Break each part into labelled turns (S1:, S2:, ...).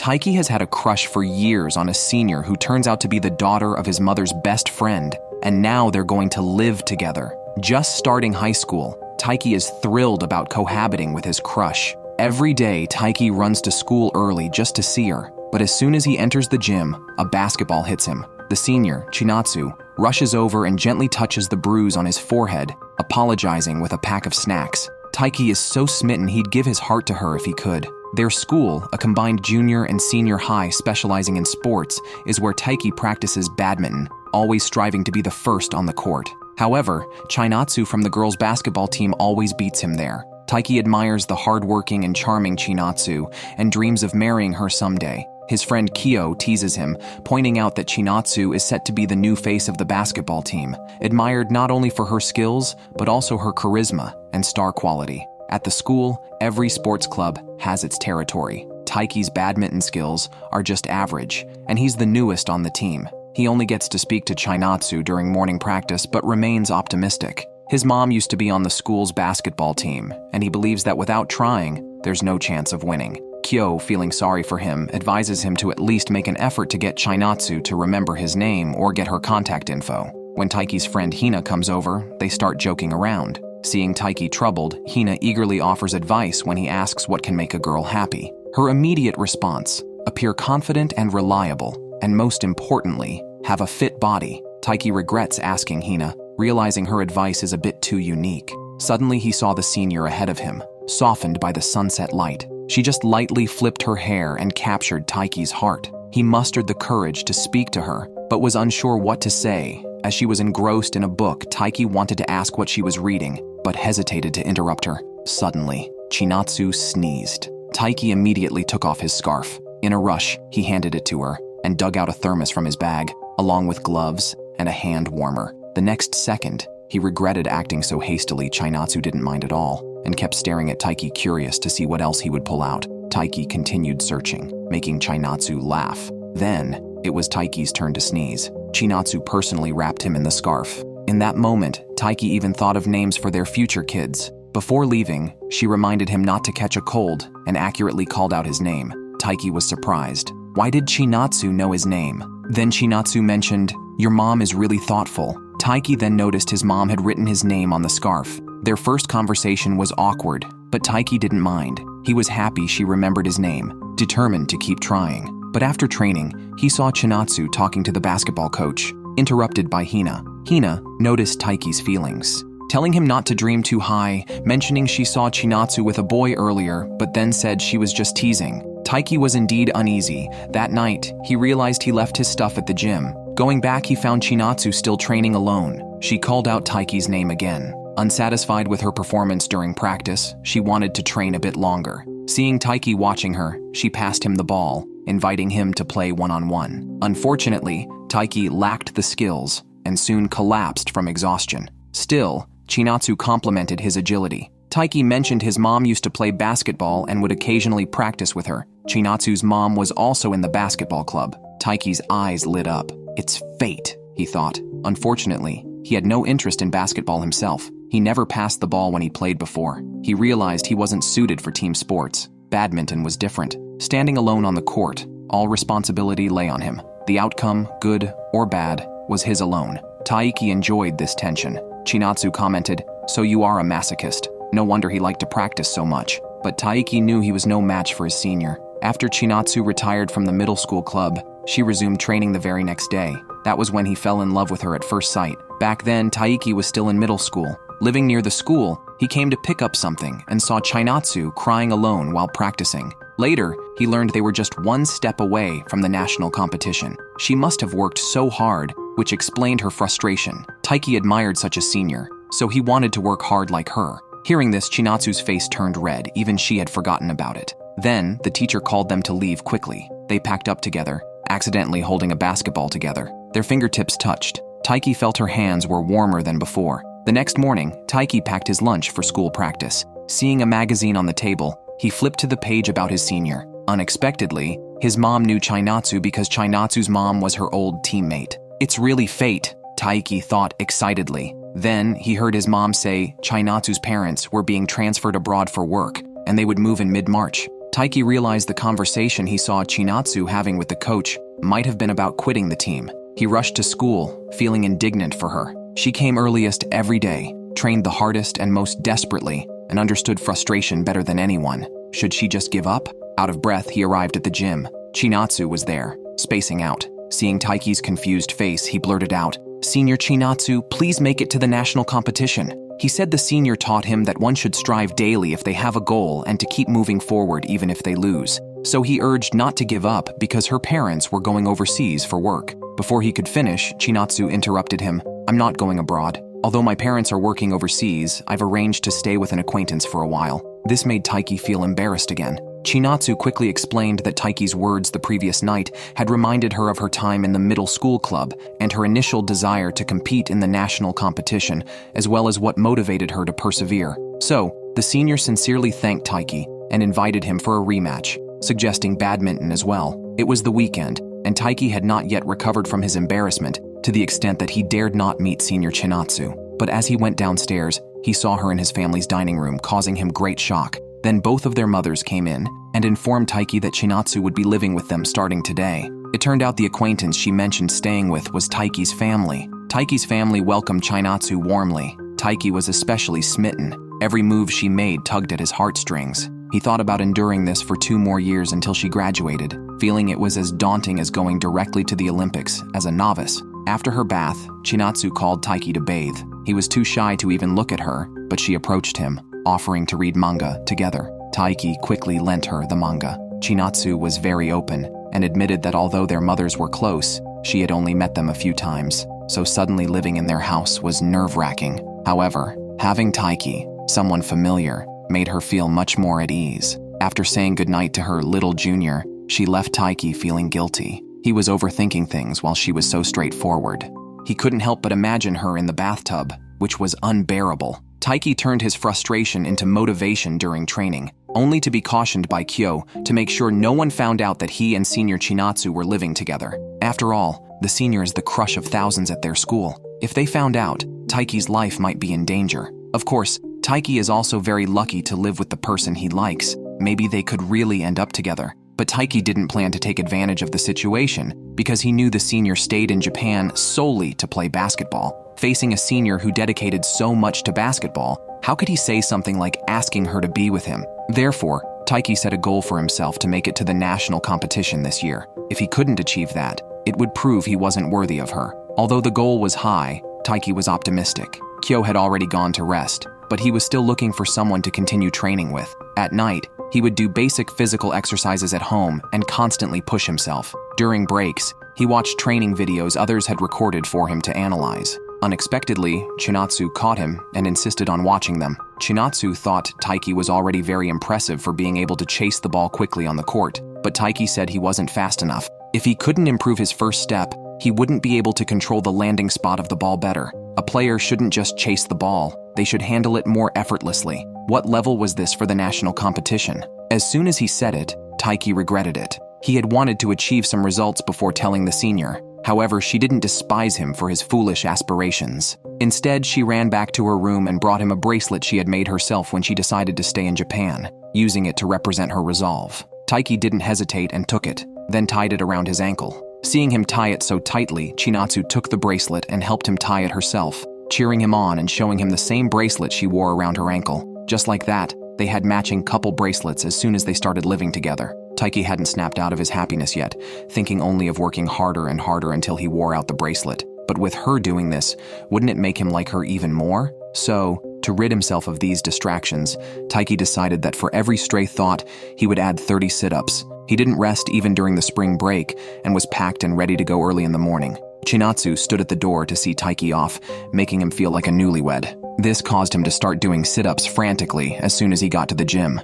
S1: Taiki has had a crush for years on a senior who turns out to be the daughter of his mother's best friend, and now they're going to live together. Just starting high school, Taiki is thrilled about cohabiting with his crush. Every day, Taiki runs to school early just to see her, but as soon as he enters the gym, a basketball hits him. The senior, Chinatsu, rushes over and gently touches the bruise on his forehead, apologizing with a pack of snacks. Taiki is so smitten he'd give his heart to her if he could. Their school, a combined junior and senior high specializing in sports, is where Taiki practices badminton, always striving to be the first on the court. However, Chinatsu from the girls' basketball team always beats him there. Taiki admires the hardworking and charming Chinatsu and dreams of marrying her someday. His friend Kyo teases him, pointing out that Chinatsu is set to be the new face of the basketball team, admired not only for her skills, but also her charisma and star quality. At the school, every sports club has its territory. Taiki's badminton skills are just average, and he's the newest on the team. He only gets to speak to Chinatsu during morning practice, but remains optimistic. His mom used to be on the school's basketball team, and he believes that without trying, there's no chance of winning. Kyo, feeling sorry for him, advises him to at least make an effort to get Chinatsu to remember his name or get her contact info. When Taiki's friend Hina comes over, they start joking around. Seeing Taiki troubled, Hina eagerly offers advice when he asks what can make a girl happy. Her immediate response: appear confident and reliable, and most importantly, have a fit body. Taiki regrets asking Hina, realizing her advice is a bit too unique. Suddenly he saw the senior ahead of him, softened by the sunset light. She just lightly flipped her hair and captured Taiki's heart. He mustered the courage to speak to her, but was unsure what to say. As she was engrossed in a book, Taiki wanted to ask what she was reading, but hesitated to interrupt her. Suddenly, Chinatsu sneezed. Taiki immediately took off his scarf. In a rush, he handed it to her and dug out a thermos from his bag, along with gloves and a hand warmer. The next second, he regretted acting so hastily. Chinatsu didn't mind at all and kept staring at Taiki, curious to see what else he would pull out. Taiki continued searching, making Chinatsu laugh. Then, it was Taiki's turn to sneeze. Chinatsu personally wrapped him in the scarf. In that moment, Taiki even thought of names for their future kids. Before leaving, she reminded him not to catch a cold and accurately called out his name. Taiki was surprised. Why did Chinatsu know his name? Then Chinatsu mentioned, "Your mom is really thoughtful." Taiki then noticed his mom had written his name on the scarf. Their first conversation was awkward, but Taiki didn't mind. He was happy she remembered his name, determined to keep trying. But after training, he saw Chinatsu talking to the basketball coach, interrupted by Hina. Hina noticed Taiki's feelings, telling him not to dream too high, mentioning she saw Chinatsu with a boy earlier, but then said she was just teasing. Taiki was indeed uneasy. That night, he realized he left his stuff at the gym. Going back, he found Chinatsu still training alone. She called out Taiki's name again. Unsatisfied with her performance during practice, she wanted to train a bit longer. Seeing Taiki watching her, she passed him the ball, inviting him to play one-on-one. Unfortunately, Taiki lacked the skills and soon collapsed from exhaustion. Still, Chinatsu complimented his agility. Taiki mentioned his mom used to play basketball and would occasionally practice with her. Chinatsu's mom was also in the basketball club. Taiki's eyes lit up. It's fate, he thought. Unfortunately, he had no interest in basketball himself. He never passed the ball when he played before. He realized he wasn't suited for team sports. Badminton was different. Standing alone on the court, all responsibility lay on him. The outcome, good or bad, was his alone. Taiki enjoyed this tension. Chinatsu commented, "So you are a masochist. No wonder he liked to practice so much." But Taiki knew he was no match for his senior. After Chinatsu retired from the middle school club, she resumed training the very next day. That was when he fell in love with her at first sight. Back then, Taiki was still in middle school. Living near the school, he came to pick up something and saw Chinatsu crying alone while practicing. Later, he learned they were just one step away from the national competition. She must have worked so hard, which explained her frustration. Taiki admired such a senior, so he wanted to work hard like her. Hearing this, Chinatsu's face turned red. Even she had forgotten about it. Then, the teacher called them to leave quickly. They packed up together, accidentally holding a basketball together. Their fingertips touched. Taiki felt her hands were warmer than before. The next morning, Taiki packed his lunch for school practice. Seeing a magazine on the table, he flipped to the page about his senior. Unexpectedly, his mom knew Chinatsu because Chinatsu's mom was her old teammate. "It's really fate," Taiki thought excitedly. Then, he heard his mom say Chinatsu's parents were being transferred abroad for work, and they would move in mid-March. Taiki realized the conversation he saw Chinatsu having with the coach might have been about quitting the team. He rushed to school, feeling indignant for her. She came earliest every day, trained the hardest and most desperately, and understood frustration better than anyone. Should she just give up? Out of breath, he arrived at the gym. Chinatsu was there, spacing out. Seeing Taiki's confused face, he blurted out, "Senior Chinatsu, please make it to the national competition." He said the senior taught him that one should strive daily if they have a goal and to keep moving forward even if they lose. So he urged not to give up because her parents were going overseas for work. Before he could finish, Chinatsu interrupted him, "I'm not going abroad. Although my parents are working overseas, I've arranged to stay with an acquaintance for a while." This made Taiki feel embarrassed again. Chinatsu quickly explained that Taiki's words the previous night had reminded her of her time in the middle school club and her initial desire to compete in the national competition, as well as what motivated her to persevere. So, the senior sincerely thanked Taiki and invited him for a rematch, suggesting badminton as well. It was the weekend, and Taiki had not yet recovered from his embarrassment to the extent that he dared not meet Senior Chinatsu. But as he went downstairs, he saw her in his family's dining room, causing him great shock. Then both of their mothers came in and informed Taiki that Chinatsu would be living with them starting today. It turned out the acquaintance she mentioned staying with was Taiki's family. Taiki's family welcomed Chinatsu warmly. Taiki was especially smitten. Every move she made tugged at his heartstrings. He thought about enduring this for 2 more years until she graduated, feeling it was as daunting as going directly to the Olympics as a novice. After her bath, Chinatsu called Taiki to bathe. He was too shy to even look at her, but she approached him, offering to read manga together. Taiki quickly lent her the manga. Chinatsu was very open and admitted that although their mothers were close, she had only met them a few times, so suddenly living in their house was nerve-wracking. However, having Taiki, someone familiar, made her feel much more at ease. After saying goodnight to her little junior, she left Taiki feeling guilty. He was overthinking things while she was so straightforward. He couldn't help but imagine her in the bathtub, which was unbearable. Taiki turned his frustration into motivation during training, only to be cautioned by Kyo to make sure no one found out that he and Senior Chinatsu were living together. After all, the senior is the crush of thousands at their school. If they found out, Taiki's life might be in danger. Of course, Taiki is also very lucky to live with the person he likes. Maybe they could really end up together. But Taiki didn't plan to take advantage of the situation because he knew the senior stayed in Japan solely to play basketball. Facing a senior who dedicated so much to basketball, how could he say something like asking her to be with him? Therefore, Taiki set a goal for himself to make it to the national competition this year. If he couldn't achieve that, it would prove he wasn't worthy of her. Although the goal was high, Taiki was optimistic. Kyo had already gone to rest, but he was still looking for someone to continue training with. At night, he would do basic physical exercises at home and constantly push himself. During breaks, he watched training videos others had recorded for him to analyze. Unexpectedly, Chinatsu caught him and insisted on watching them. Chinatsu thought Taiki was already very impressive for being able to chase the ball quickly on the court, but Taiki said he wasn't fast enough. If he couldn't improve his first step, he wouldn't be able to control the landing spot of the ball better. A player shouldn't just chase the ball, they should handle it more effortlessly. What level was this for the national competition? As soon as he said it, Taiki regretted it. He had wanted to achieve some results before telling the senior. However, she didn't despise him for his foolish aspirations. Instead, she ran back to her room and brought him a bracelet she had made herself when she decided to stay in Japan, using it to represent her resolve. Taiki didn't hesitate and took it, then tied it around his ankle. Seeing him tie it so tightly, Chinatsu took the bracelet and helped him tie it herself, cheering him on and showing him the same bracelet she wore around her ankle. Just like that, they had matching couple bracelets as soon as they started living together. Taiki hadn't snapped out of his happiness yet, thinking only of working harder and harder until he wore out the bracelet. But with her doing this, wouldn't it make him like her even more? So, to rid himself of these distractions, Taiki decided that for every stray thought, he would add 30 sit-ups. He didn't rest even during the spring break and was packed and ready to go early in the morning. Chinatsu stood at the door to see Taiki off, making him feel like a newlywed. This caused him to start doing sit-ups frantically as soon as he got to the gym.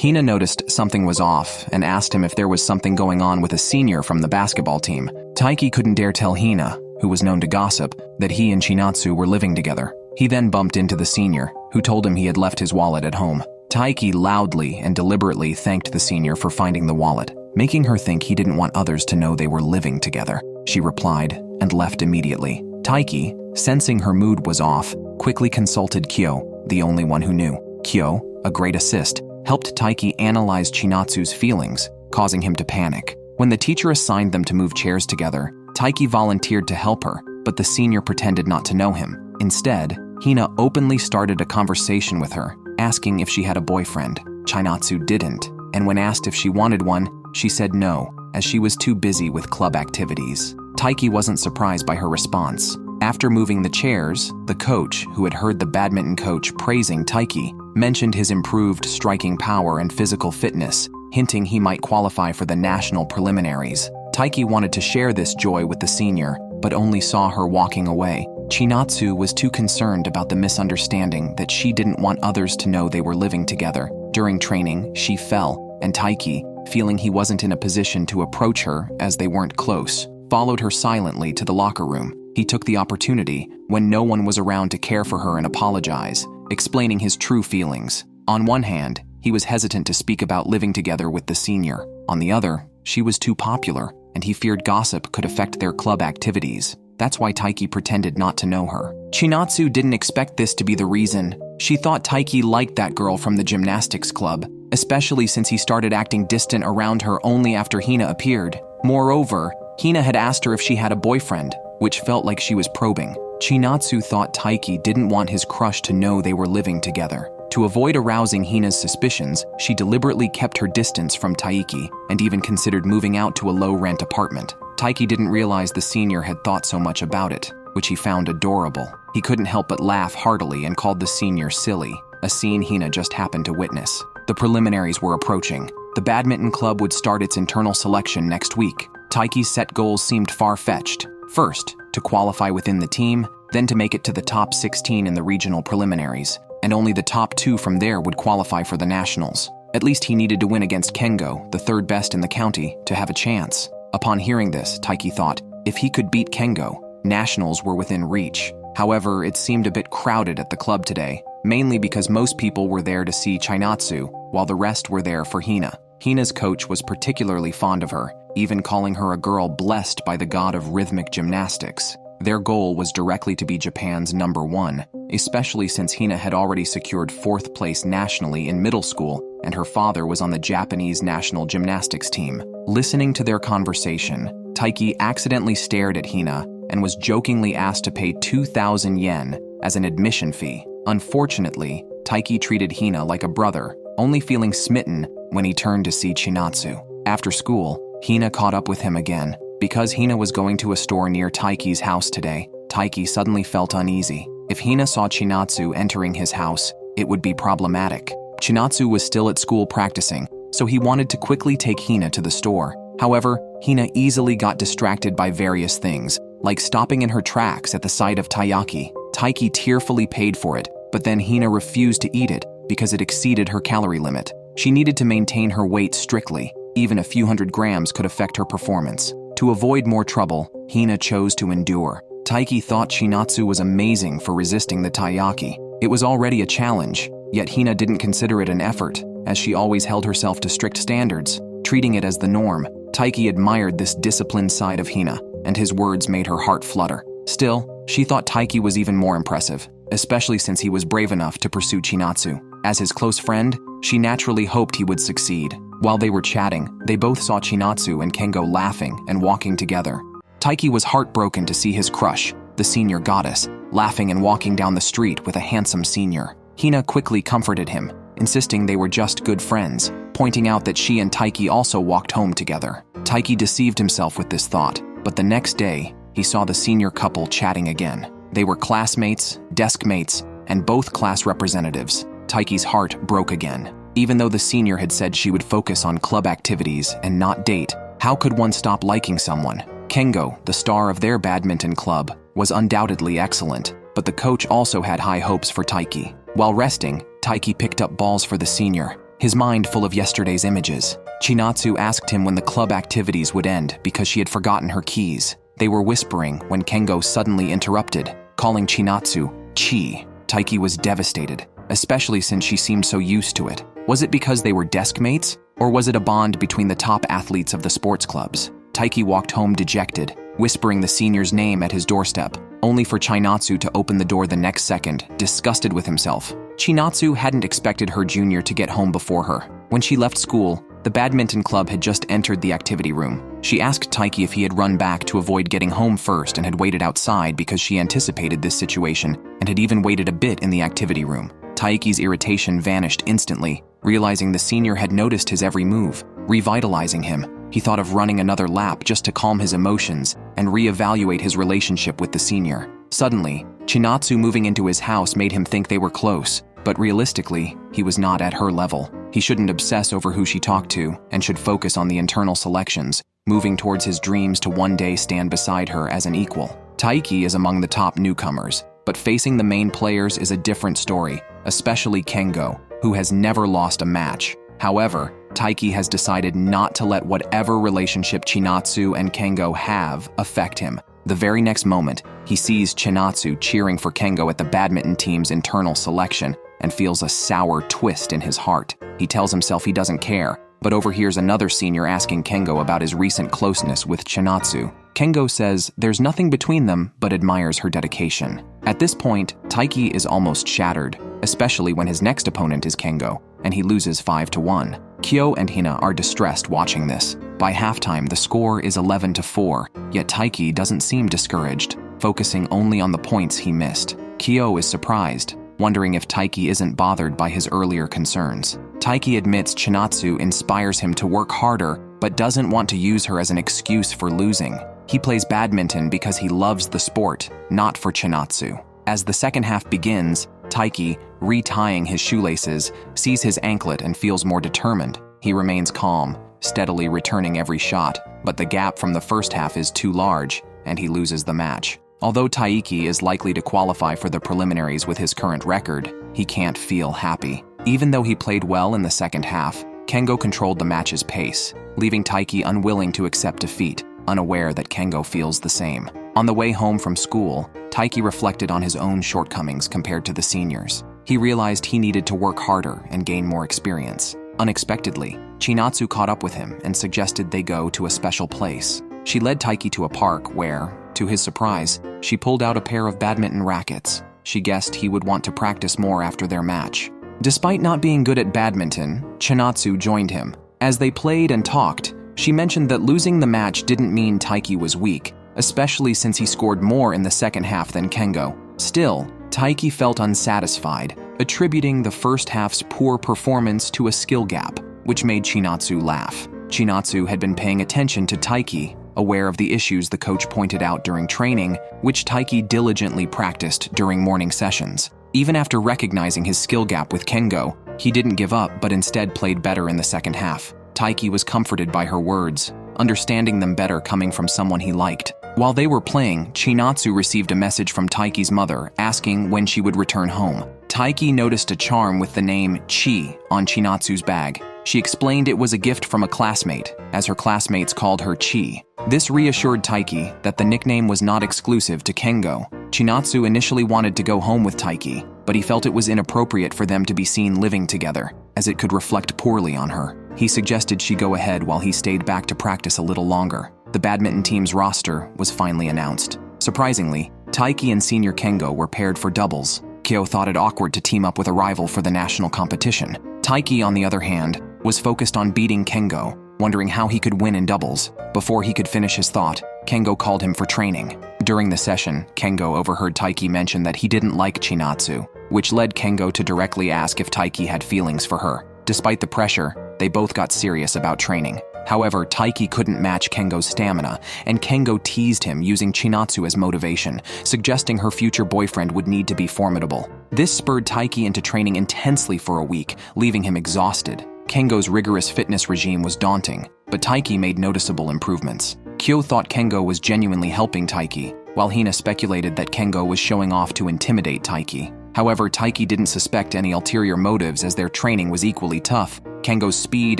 S1: Hina noticed something was off and asked him if there was something going on with a senior from the basketball team. Taiki couldn't dare tell Hina, who was known to gossip, that he and Chinatsu were living together. He then bumped into the senior, who told him he had left his wallet at home. Taiki loudly and deliberately thanked the senior for finding the wallet, making her think he didn't want others to know they were living together. She replied and left immediately. Taiki, sensing her mood was off, quickly consulted Kyo, the only one who knew. Kyo, a great assist, helped Taiki analyze Chinatsu's feelings, causing him to panic. When the teacher assigned them to move chairs together, Taiki volunteered to help her, but the senior pretended not to know him. Instead, Hina openly started a conversation with her, asking if she had a boyfriend. Chinatsu didn't, and when asked if she wanted one, she said no, as she was too busy with club activities. Taiki wasn't surprised by her response. After moving the chairs, the coach, who had heard the badminton coach praising Taiki, mentioned his improved striking power and physical fitness, hinting he might qualify for the national preliminaries. Taiki wanted to share this joy with the senior, but only saw her walking away. Chinatsu was too concerned about the misunderstanding that she didn't want others to know they were living together. During training, she fell, and Taiki, feeling he wasn't in a position to approach her as they weren't close, followed her silently to the locker room. He took the opportunity, when no one was around, to care for her and apologize, explaining his true feelings. On one hand, he was hesitant to speak about living together with the senior. On the other, she was too popular, and he feared gossip could affect their club activities. That's why Taiki pretended not to know her. Chinatsu didn't expect this to be the reason. She thought Taiki liked that girl from the gymnastics club, especially since he started acting distant around her only after Hina appeared. Moreover, Hina had asked her if she had a boyfriend, which felt like she was probing. Chinatsu thought Taiki didn't want his crush to know they were living together. To avoid arousing Hina's suspicions, she deliberately kept her distance from Taiki and even considered moving out to a low-rent apartment. Taiki didn't realize the senior had thought so much about it, which he found adorable. He couldn't help but laugh heartily and called the senior silly, a scene Hina just happened to witness. The preliminaries were approaching. The badminton club would start its internal selection next week. Taiki's set goals seemed far-fetched. First, to qualify within the team, then to make it to the top 16 in the regional preliminaries, and only the top 2 from there would qualify for the nationals. At least he needed to win against Kengo, the third best in the county, to have a chance. Upon hearing this, Taiki thought, if he could beat Kengo, nationals were within reach. However, it seemed a bit crowded at the club today, mainly because most people were there to see Chinatsu, while the rest were there for Hina. Hina's coach was particularly fond of her, even calling her a girl blessed by the god of rhythmic gymnastics. Their goal was directly to be Japan's #1, especially since Hina had already secured 4th place nationally in middle school, and her father was on the Japanese national gymnastics team. Listening to their conversation, Taiki accidentally stared at Hina and was jokingly asked to pay 2,000 yen as an admission fee. Unfortunately, Taiki treated Hina like a brother, only feeling smitten when he turned to see Chinatsu. After school, Hina caught up with him again. Because Hina was going to a store near Taiki's house today, Taiki suddenly felt uneasy. If Hina saw Chinatsu entering his house, it would be problematic. Chinatsu was still at school practicing, so he wanted to quickly take Hina to the store. However, Hina easily got distracted by various things, like stopping in her tracks at the sight of taiyaki. Taiki tearfully paid for it, but then Hina refused to eat it because it exceeded her calorie limit. She needed to maintain her weight strictly. Even a few hundred grams could affect her performance. To avoid more trouble, Hina chose to endure. Taiki thought Chinatsu was amazing for resisting the taiyaki. It was already a challenge, yet Hina didn't consider it an effort, as she always held herself to strict standards, treating it as the norm. Taiki admired this disciplined side of Hina, and his words made her heart flutter. Still, she thought Taiki was even more impressive, especially since he was brave enough to pursue Chinatsu. As his close friend, she naturally hoped he would succeed. While they were chatting, they both saw Chinatsu and Kengo laughing and walking together. Taiki was heartbroken to see his crush, the senior goddess, laughing and walking down the street with a handsome senior. Hina quickly comforted him, insisting they were just good friends, pointing out that she and Taiki also walked home together. Taiki deceived himself with this thought, but the next day, he saw the senior couple chatting again. They were classmates, desk mates, and both class representatives. Taiki's heart broke again. Even though the senior had said she would focus on club activities and not date, how could one stop liking someone? Kengo, the star of their badminton club, was undoubtedly excellent, but the coach also had high hopes for Taiki. While resting, Taiki picked up balls for the senior, his mind full of yesterday's images. Chinatsu asked him when the club activities would end because she had forgotten her keys. They were whispering when Kengo suddenly interrupted, calling Chinatsu Chi. Taiki was devastated, especially since she seemed so used to it. Was it because they were desk mates, or was it a bond between the top athletes of the sports clubs? Taiki walked home dejected, whispering the senior's name at his doorstep, only for Chinatsu to open the door the next second, disgusted with himself. Chinatsu hadn't expected her junior to get home before her. When she left school, the badminton club had just entered the activity room. She asked Taiki if he had run back to avoid getting home first and had waited outside because she anticipated this situation and had even waited a bit in the activity room. Taiki's irritation vanished instantly, realizing the senior had noticed his every move, revitalizing him. He thought of running another lap just to calm his emotions and reevaluate his relationship with the senior. Suddenly, Chinatsu moving into his house made him think they were close, but realistically, he was not at her level. He shouldn't obsess over who she talked to and should focus on the internal selections, moving towards his dreams to one day stand beside her as an equal. Taiki is among the top newcomers, but facing the main players is a different story, especially Kengo, who has never lost a match. However, Taiki has decided not to let whatever relationship Chinatsu and Kengo have affect him. The very next moment, he sees Chinatsu cheering for Kengo at the badminton team's internal selection and feels a sour twist in his heart. He tells himself he doesn't care, but overhears another senior asking Kengo about his recent closeness with Chinatsu. Kengo says there's nothing between them but admires her dedication. At this point, Taiki is almost shattered, especially when his next opponent is Kengo, and he loses 5-1. Kyo and Hina are distressed watching this. By halftime, the score is 11-4, yet Taiki doesn't seem discouraged, focusing only on the points he missed. Kyo is surprised, wondering if Taiki isn't bothered by his earlier concerns. Taiki admits Chinatsu inspires him to work harder, but doesn't want to use her as an excuse for losing. He plays badminton because he loves the sport, not for Chinatsu. As the second half begins, Taiki, retying his shoelaces, sees his anklet and feels more determined. He remains calm, steadily returning every shot, but the gap from the first half is too large, and he loses the match. Although Taiki is likely to qualify for the preliminaries with his current record, he can't feel happy. Even though he played well in the second half, Kengo controlled the match's pace, leaving Taiki unwilling to accept defeat, unaware that Kengo feels the same. On the way home from school, Taiki reflected on his own shortcomings compared to the seniors. He realized he needed to work harder and gain more experience. Unexpectedly, Chinatsu caught up with him and suggested they go to a special place. She led Taiki to a park where, to his surprise, she pulled out a pair of badminton rackets. She guessed he would want to practice more after their match. Despite not being good at badminton, Chinatsu joined him. As they played and talked, she mentioned that losing the match didn't mean Taiki was weak, especially since he scored more in the second half than Kengo. Still, Taiki felt unsatisfied, attributing the first half's poor performance to a skill gap, which made Chinatsu laugh. Chinatsu had been paying attention to Taiki, aware of the issues the coach pointed out during training, which Taiki diligently practiced during morning sessions. Even after recognizing his skill gap with Kengo, he didn't give up but instead played better in the second half. Taiki was comforted by her words, understanding them better coming from someone he liked. While they were playing, Chinatsu received a message from Taiki's mother asking when she would return home. Taiki noticed a charm with the name Chi on Chinatsu's bag. She explained it was a gift from a classmate, as her classmates called her Chi. This reassured Taiki that the nickname was not exclusive to Kengo. Chinatsu initially wanted to go home with Taiki, but he felt it was inappropriate for them to be seen living together, as it could reflect poorly on her. He suggested she go ahead while he stayed back to practice a little longer. The badminton team's roster was finally announced. Surprisingly, Taiki and senior Kengo were paired for doubles. Kyo thought it awkward to team up with a rival for the national competition. Taiki, on the other hand, was focused on beating Kengo, wondering how he could win in doubles. Before he could finish his thought, Kengo called him for training. During the session, Kengo overheard Taiki mention that he didn't like Chinatsu, which led Kengo to directly ask if Taiki had feelings for her. Despite the pressure, they both got serious about training. However, Taiki couldn't match Kengo's stamina, and Kengo teased him using Chinatsu as motivation, suggesting her future boyfriend would need to be formidable. This spurred Taiki into training intensely for a week, leaving him exhausted. Kengo's rigorous fitness regime was daunting, but Taiki made noticeable improvements. Kyo thought Kengo was genuinely helping Taiki, while Hina speculated that Kengo was showing off to intimidate Taiki. However, Taiki didn't suspect any ulterior motives as their training was equally tough. Kengo's speed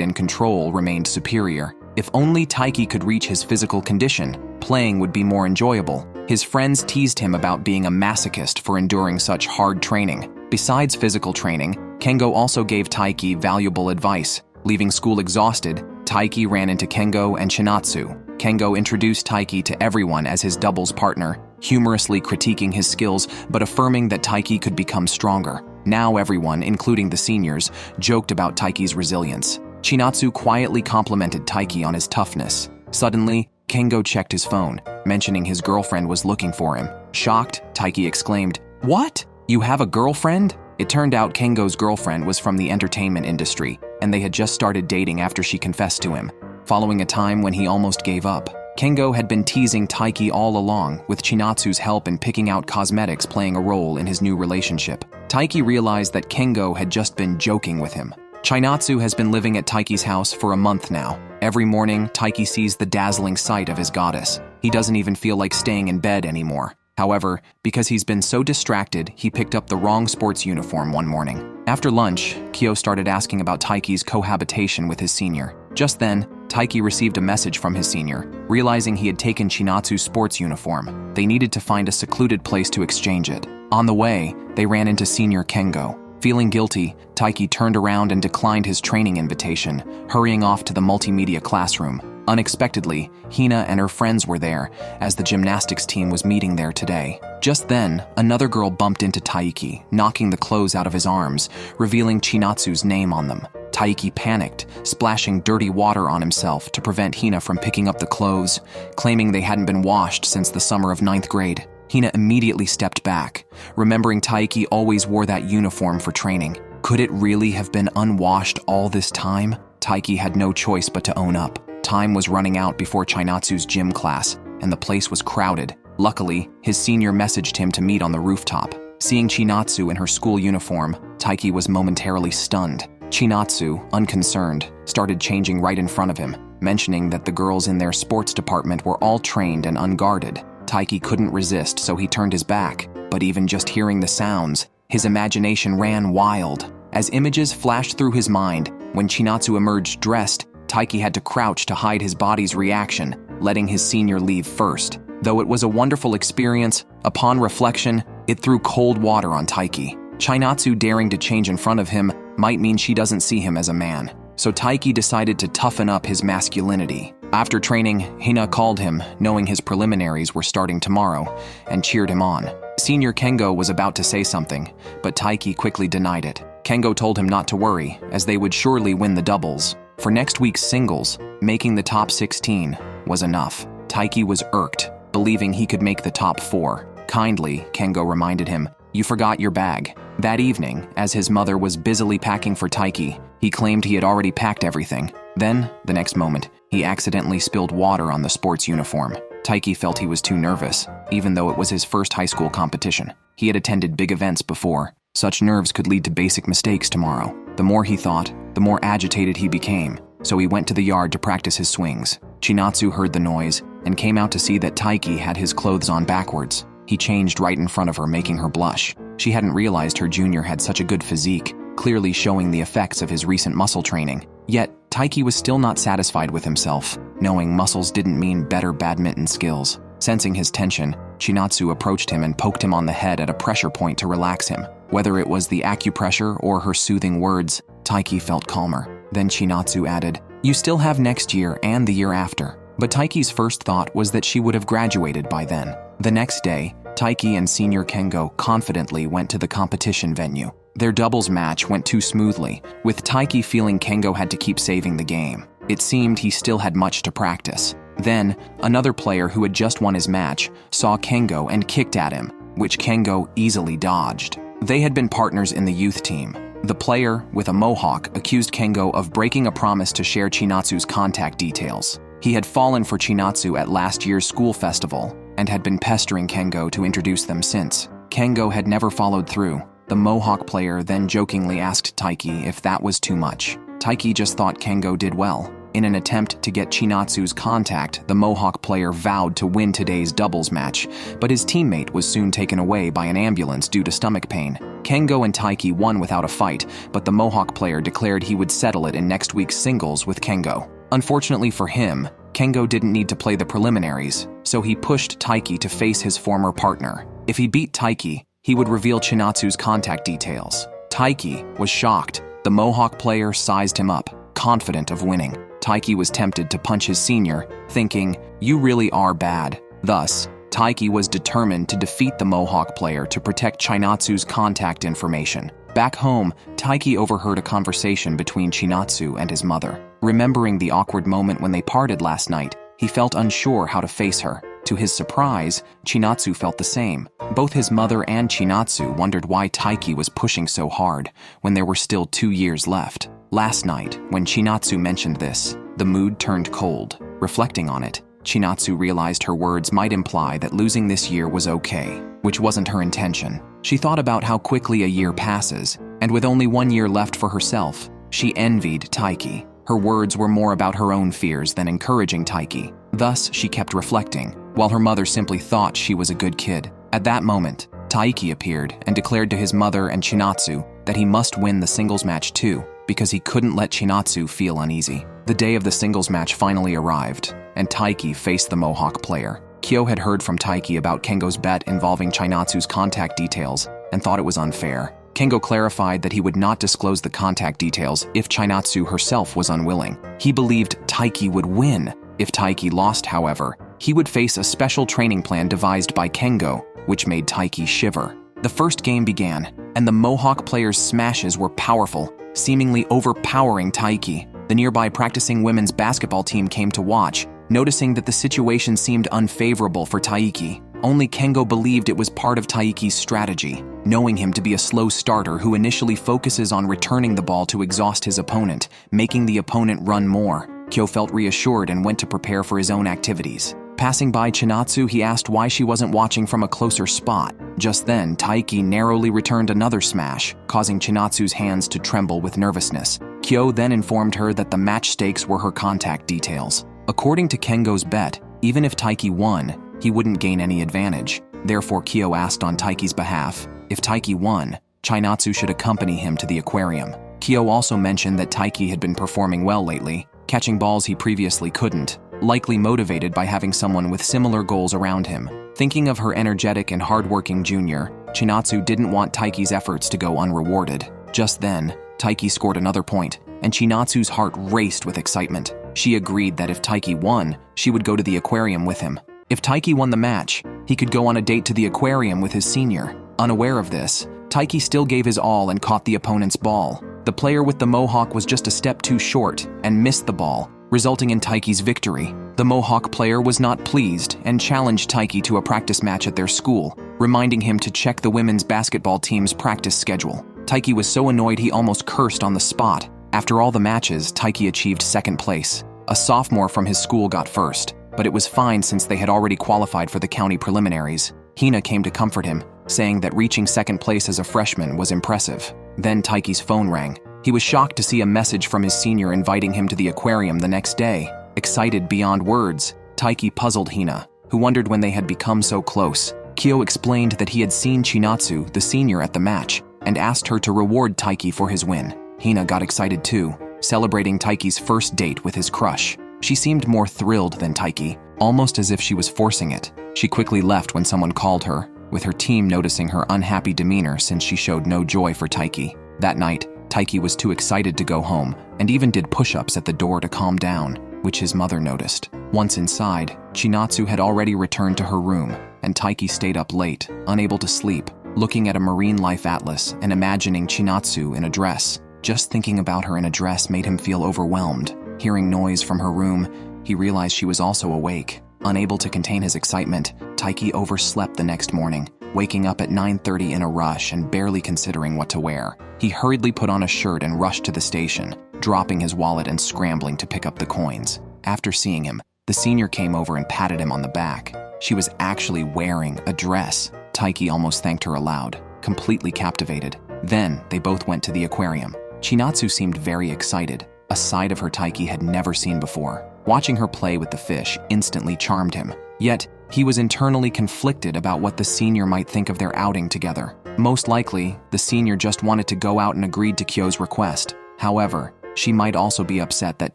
S1: and control remained superior. If only Taiki could reach his physical condition, playing would be more enjoyable. His friends teased him about being a masochist for enduring such hard training. Besides physical training, Kengo also gave Taiki valuable advice. Leaving school exhausted, Taiki ran into Kengo and Chinatsu. Kengo introduced Taiki to everyone as his doubles partner, humorously critiquing his skills but affirming that Taiki could become stronger. Now everyone, including the seniors, joked about Taiki's resilience. Chinatsu quietly complimented Taiki on his toughness. Suddenly, Kengo checked his phone, mentioning his girlfriend was looking for him. Shocked, Taiki exclaimed, "What? You have a girlfriend?" It turned out Kengo's girlfriend was from the entertainment industry, and they had just started dating after she confessed to him. Following a time when he almost gave up, Kengo had been teasing Taiki all along, with Chinatsu's help in picking out cosmetics playing a role in his new relationship. Taiki realized that Kengo had just been joking with him. Chinatsu has been living at Taiki's house for a month now. Every morning, Taiki sees the dazzling sight of his goddess. He doesn't even feel like staying in bed anymore. However, because he's been so distracted, he picked up the wrong sports uniform one morning. After lunch, Kyo started asking about Taiki's cohabitation with his senior. Just then, Taiki received a message from his senior. Realizing he had taken Chinatsu's sports uniform, they needed to find a secluded place to exchange it. On the way, they ran into senior Kengo. Feeling guilty, Taiki turned around and declined his training invitation, hurrying off to the multimedia classroom. Unexpectedly, Hina and her friends were there, as the gymnastics team was meeting there today. Just then, another girl bumped into Taiki, knocking the clothes out of his arms, revealing Chinatsu's name on them. Taiki panicked, splashing dirty water on himself to prevent Hina from picking up the clothes, claiming they hadn't been washed since the summer of 9th grade. Hina immediately stepped back, remembering Taiki always wore that uniform for training. Could it really have been unwashed all this time? Taiki had no choice but to own up. Time was running out before Chinatsu's gym class, and the place was crowded. Luckily, his senior messaged him to meet on the rooftop. Seeing Chinatsu in her school uniform, Taiki was momentarily stunned. Chinatsu, unconcerned, started changing right in front of him, mentioning that the girls in their sports department were all trained and unguarded. Taiki couldn't resist, so he turned his back. But even just hearing the sounds, his imagination ran wild. As images flashed through his mind, when Chinatsu emerged dressed, Taiki had to crouch to hide his body's reaction, letting his senior leave first. Though it was a wonderful experience, upon reflection, it threw cold water on Taiki. Chinatsu daring to change in front of him might mean she doesn't see him as a man. So Taiki decided to toughen up his masculinity. After training, Hina called him, knowing his preliminaries were starting tomorrow, and cheered him on. Senior Kengo was about to say something, but Taiki quickly denied it. Kengo told him not to worry, as they would surely win the doubles. For next week's singles, making the top 16 was enough. Taiki was irked, believing he could make the top 4. Kindly, Kengo reminded him, "You forgot your bag." That evening, as his mother was busily packing for Taiki, he claimed he had already packed everything. Then, the next moment, he accidentally spilled water on the sports uniform. Taiki felt he was too nervous, even though it was his first high school competition. He had attended big events before. Such nerves could lead to basic mistakes tomorrow. The more he thought, the more agitated he became, so he went to the yard to practice his swings. Chinatsu heard the noise and came out to see that Taiki had his clothes on backwards. He changed right in front of her, making her blush. She hadn't realized her junior had such a good physique, clearly showing the effects of his recent muscle training. Yet, Taiki was still not satisfied with himself, knowing muscles didn't mean better badminton skills. Sensing his tension, Chinatsu approached him and poked him on the head at a pressure point to relax him. Whether it was the acupressure or her soothing words, Taiki felt calmer. Then Chinatsu added, "You still have next year and the year after." But Taiki's first thought was that she would have graduated by then. The next day, Taiki and senior Kengo confidently went to the competition venue. Their doubles match went too smoothly, with Taiki feeling Kengo had to keep saving the game. It seemed he still had much to practice. Then, another player who had just won his match saw Kengo and kicked at him, which Kengo easily dodged. They had been partners in the youth team. The player, with a mohawk, accused Kengo of breaking a promise to share Chinatsu's contact details. He had fallen for Chinatsu at last year's school festival and had been pestering Kengo to introduce them since. Kengo had never followed through. The mohawk player then jokingly asked Taiki if that was too much. Taiki just thought Kengo did well. In an attempt to get Chinatsu's contact, the mohawk player vowed to win today's doubles match, but his teammate was soon taken away by an ambulance due to stomach pain. Kengo and Taiki won without a fight, but the mohawk player declared he would settle it in next week's singles with Kengo. Unfortunately for him, Kengo didn't need to play the preliminaries, so he pushed Taiki to face his former partner. If he beat Taiki, he would reveal Chinatsu's contact details. Taiki was shocked. The mohawk player sized him up, confident of winning. Taiki was tempted to punch his senior, thinking, "You really are bad." Thus, Taiki was determined to defeat the mohawk player to protect Chinatsu's contact information. Back home, Taiki overheard a conversation between Chinatsu and his mother. Remembering the awkward moment when they parted last night, he felt unsure how to face her. To his surprise, Chinatsu felt the same. Both his mother and Chinatsu wondered why Taiki was pushing so hard when there were still 2 years left. Last night, when Chinatsu mentioned this, the mood turned cold. Reflecting on it, Chinatsu realized her words might imply that losing this year was okay, which wasn't her intention. She thought about how quickly a year passes, and with only 1 year left for herself, she envied Taiki. Her words were more about her own fears than encouraging Taiki. Thus, she kept reflecting, while her mother simply thought she was a good kid. At that moment, Taiki appeared and declared to his mother and Chinatsu that he must win the singles match too, because he couldn't let Chinatsu feel uneasy. The day of the singles match finally arrived, and Taiki faced the Mohawk player. Kyo had heard from Taiki about Kengo's bet involving Chinatsu's contact details and thought it was unfair. Kengo clarified that he would not disclose the contact details if Chinatsu herself was unwilling. He believed Taiki would win. If Taiki lost, however, he would face a special training plan devised by Kengo, which made Taiki shiver. The first game began, and the Mohawk player's smashes were powerful, seemingly overpowering Taiki. The nearby practicing women's basketball team came to watch, noticing that the situation seemed unfavorable for Taiki. Only Kengo believed it was part of Taiki's strategy, knowing him to be a slow starter who initially focuses on returning the ball to exhaust his opponent, making the opponent run more. Kyo felt reassured and went to prepare for his own activities. Passing by Chinatsu, he asked why she wasn't watching from a closer spot. Just then, Taiki narrowly returned another smash, causing Chinatsu's hands to tremble with nervousness. Kyo then informed her that the match stakes were her contact details. According to Kengo's bet, even if Taiki won, he wouldn't gain any advantage. Therefore, Kyo asked on Taiki's behalf, if Taiki won, Chinatsu should accompany him to the aquarium. Kyo also mentioned that Taiki had been performing well lately, catching balls he previously couldn't, likely motivated by having someone with similar goals around him. Thinking of her energetic and hardworking junior, Chinatsu didn't want Taiki's efforts to go unrewarded. Just then, Taiki scored another point, and Chinatsu's heart raced with excitement. She agreed that if Taiki won, she would go to the aquarium with him. If Taiki won the match, he could go on a date to the aquarium with his senior. Unaware of this, Taiki still gave his all and caught the opponent's ball. The player with the Mohawk was just a step too short and missed the ball, resulting in Taiki's victory. The Mohawk player was not pleased and challenged Taiki to a practice match at their school, reminding him to check the women's basketball team's practice schedule. Taiki was so annoyed he almost cursed on the spot. After all the matches, Taiki achieved second place. A sophomore from his school got first, but it was fine since they had already qualified for the county preliminaries. Hina came to comfort him, saying that reaching second place as a freshman was impressive. Then Taiki's phone rang. He was shocked to see a message from his senior inviting him to the aquarium the next day. Excited beyond words, Taiki puzzled Hina, who wondered when they had become so close. Kyo explained that he had seen Chinatsu, the senior, at the match, and asked her to reward Taiki for his win. Hina got excited too, celebrating Taiki's first date with his crush. She seemed more thrilled than Taiki, almost as if she was forcing it. She quickly left when someone called her, with her team noticing her unhappy demeanor since she showed no joy for Taiki. That night, Taiki was too excited to go home, and even did push-ups at the door to calm down, which his mother noticed. Once inside, Chinatsu had already returned to her room, and Taiki stayed up late, unable to sleep, looking at a marine life atlas and imagining Chinatsu in a dress. Just thinking about her in a dress made him feel overwhelmed. Hearing noise from her room, he realized she was also awake. Unable to contain his excitement, Taiki overslept the next morning, waking up at 9:30 in a rush and barely considering what to wear. He hurriedly put on a shirt and rushed to the station, dropping his wallet and scrambling to pick up the coins. After seeing him, the senior came over and patted him on the back. She was actually wearing a dress. Taiki almost thanked her aloud, completely captivated. Then, they both went to the aquarium. Chinatsu seemed very excited, a side of her Taiki had never seen before. Watching her play with the fish instantly charmed him. Yet, he was internally conflicted about what the senior might think of their outing together. Most likely, the senior just wanted to go out and agreed to Kyo's request. However, she might also be upset that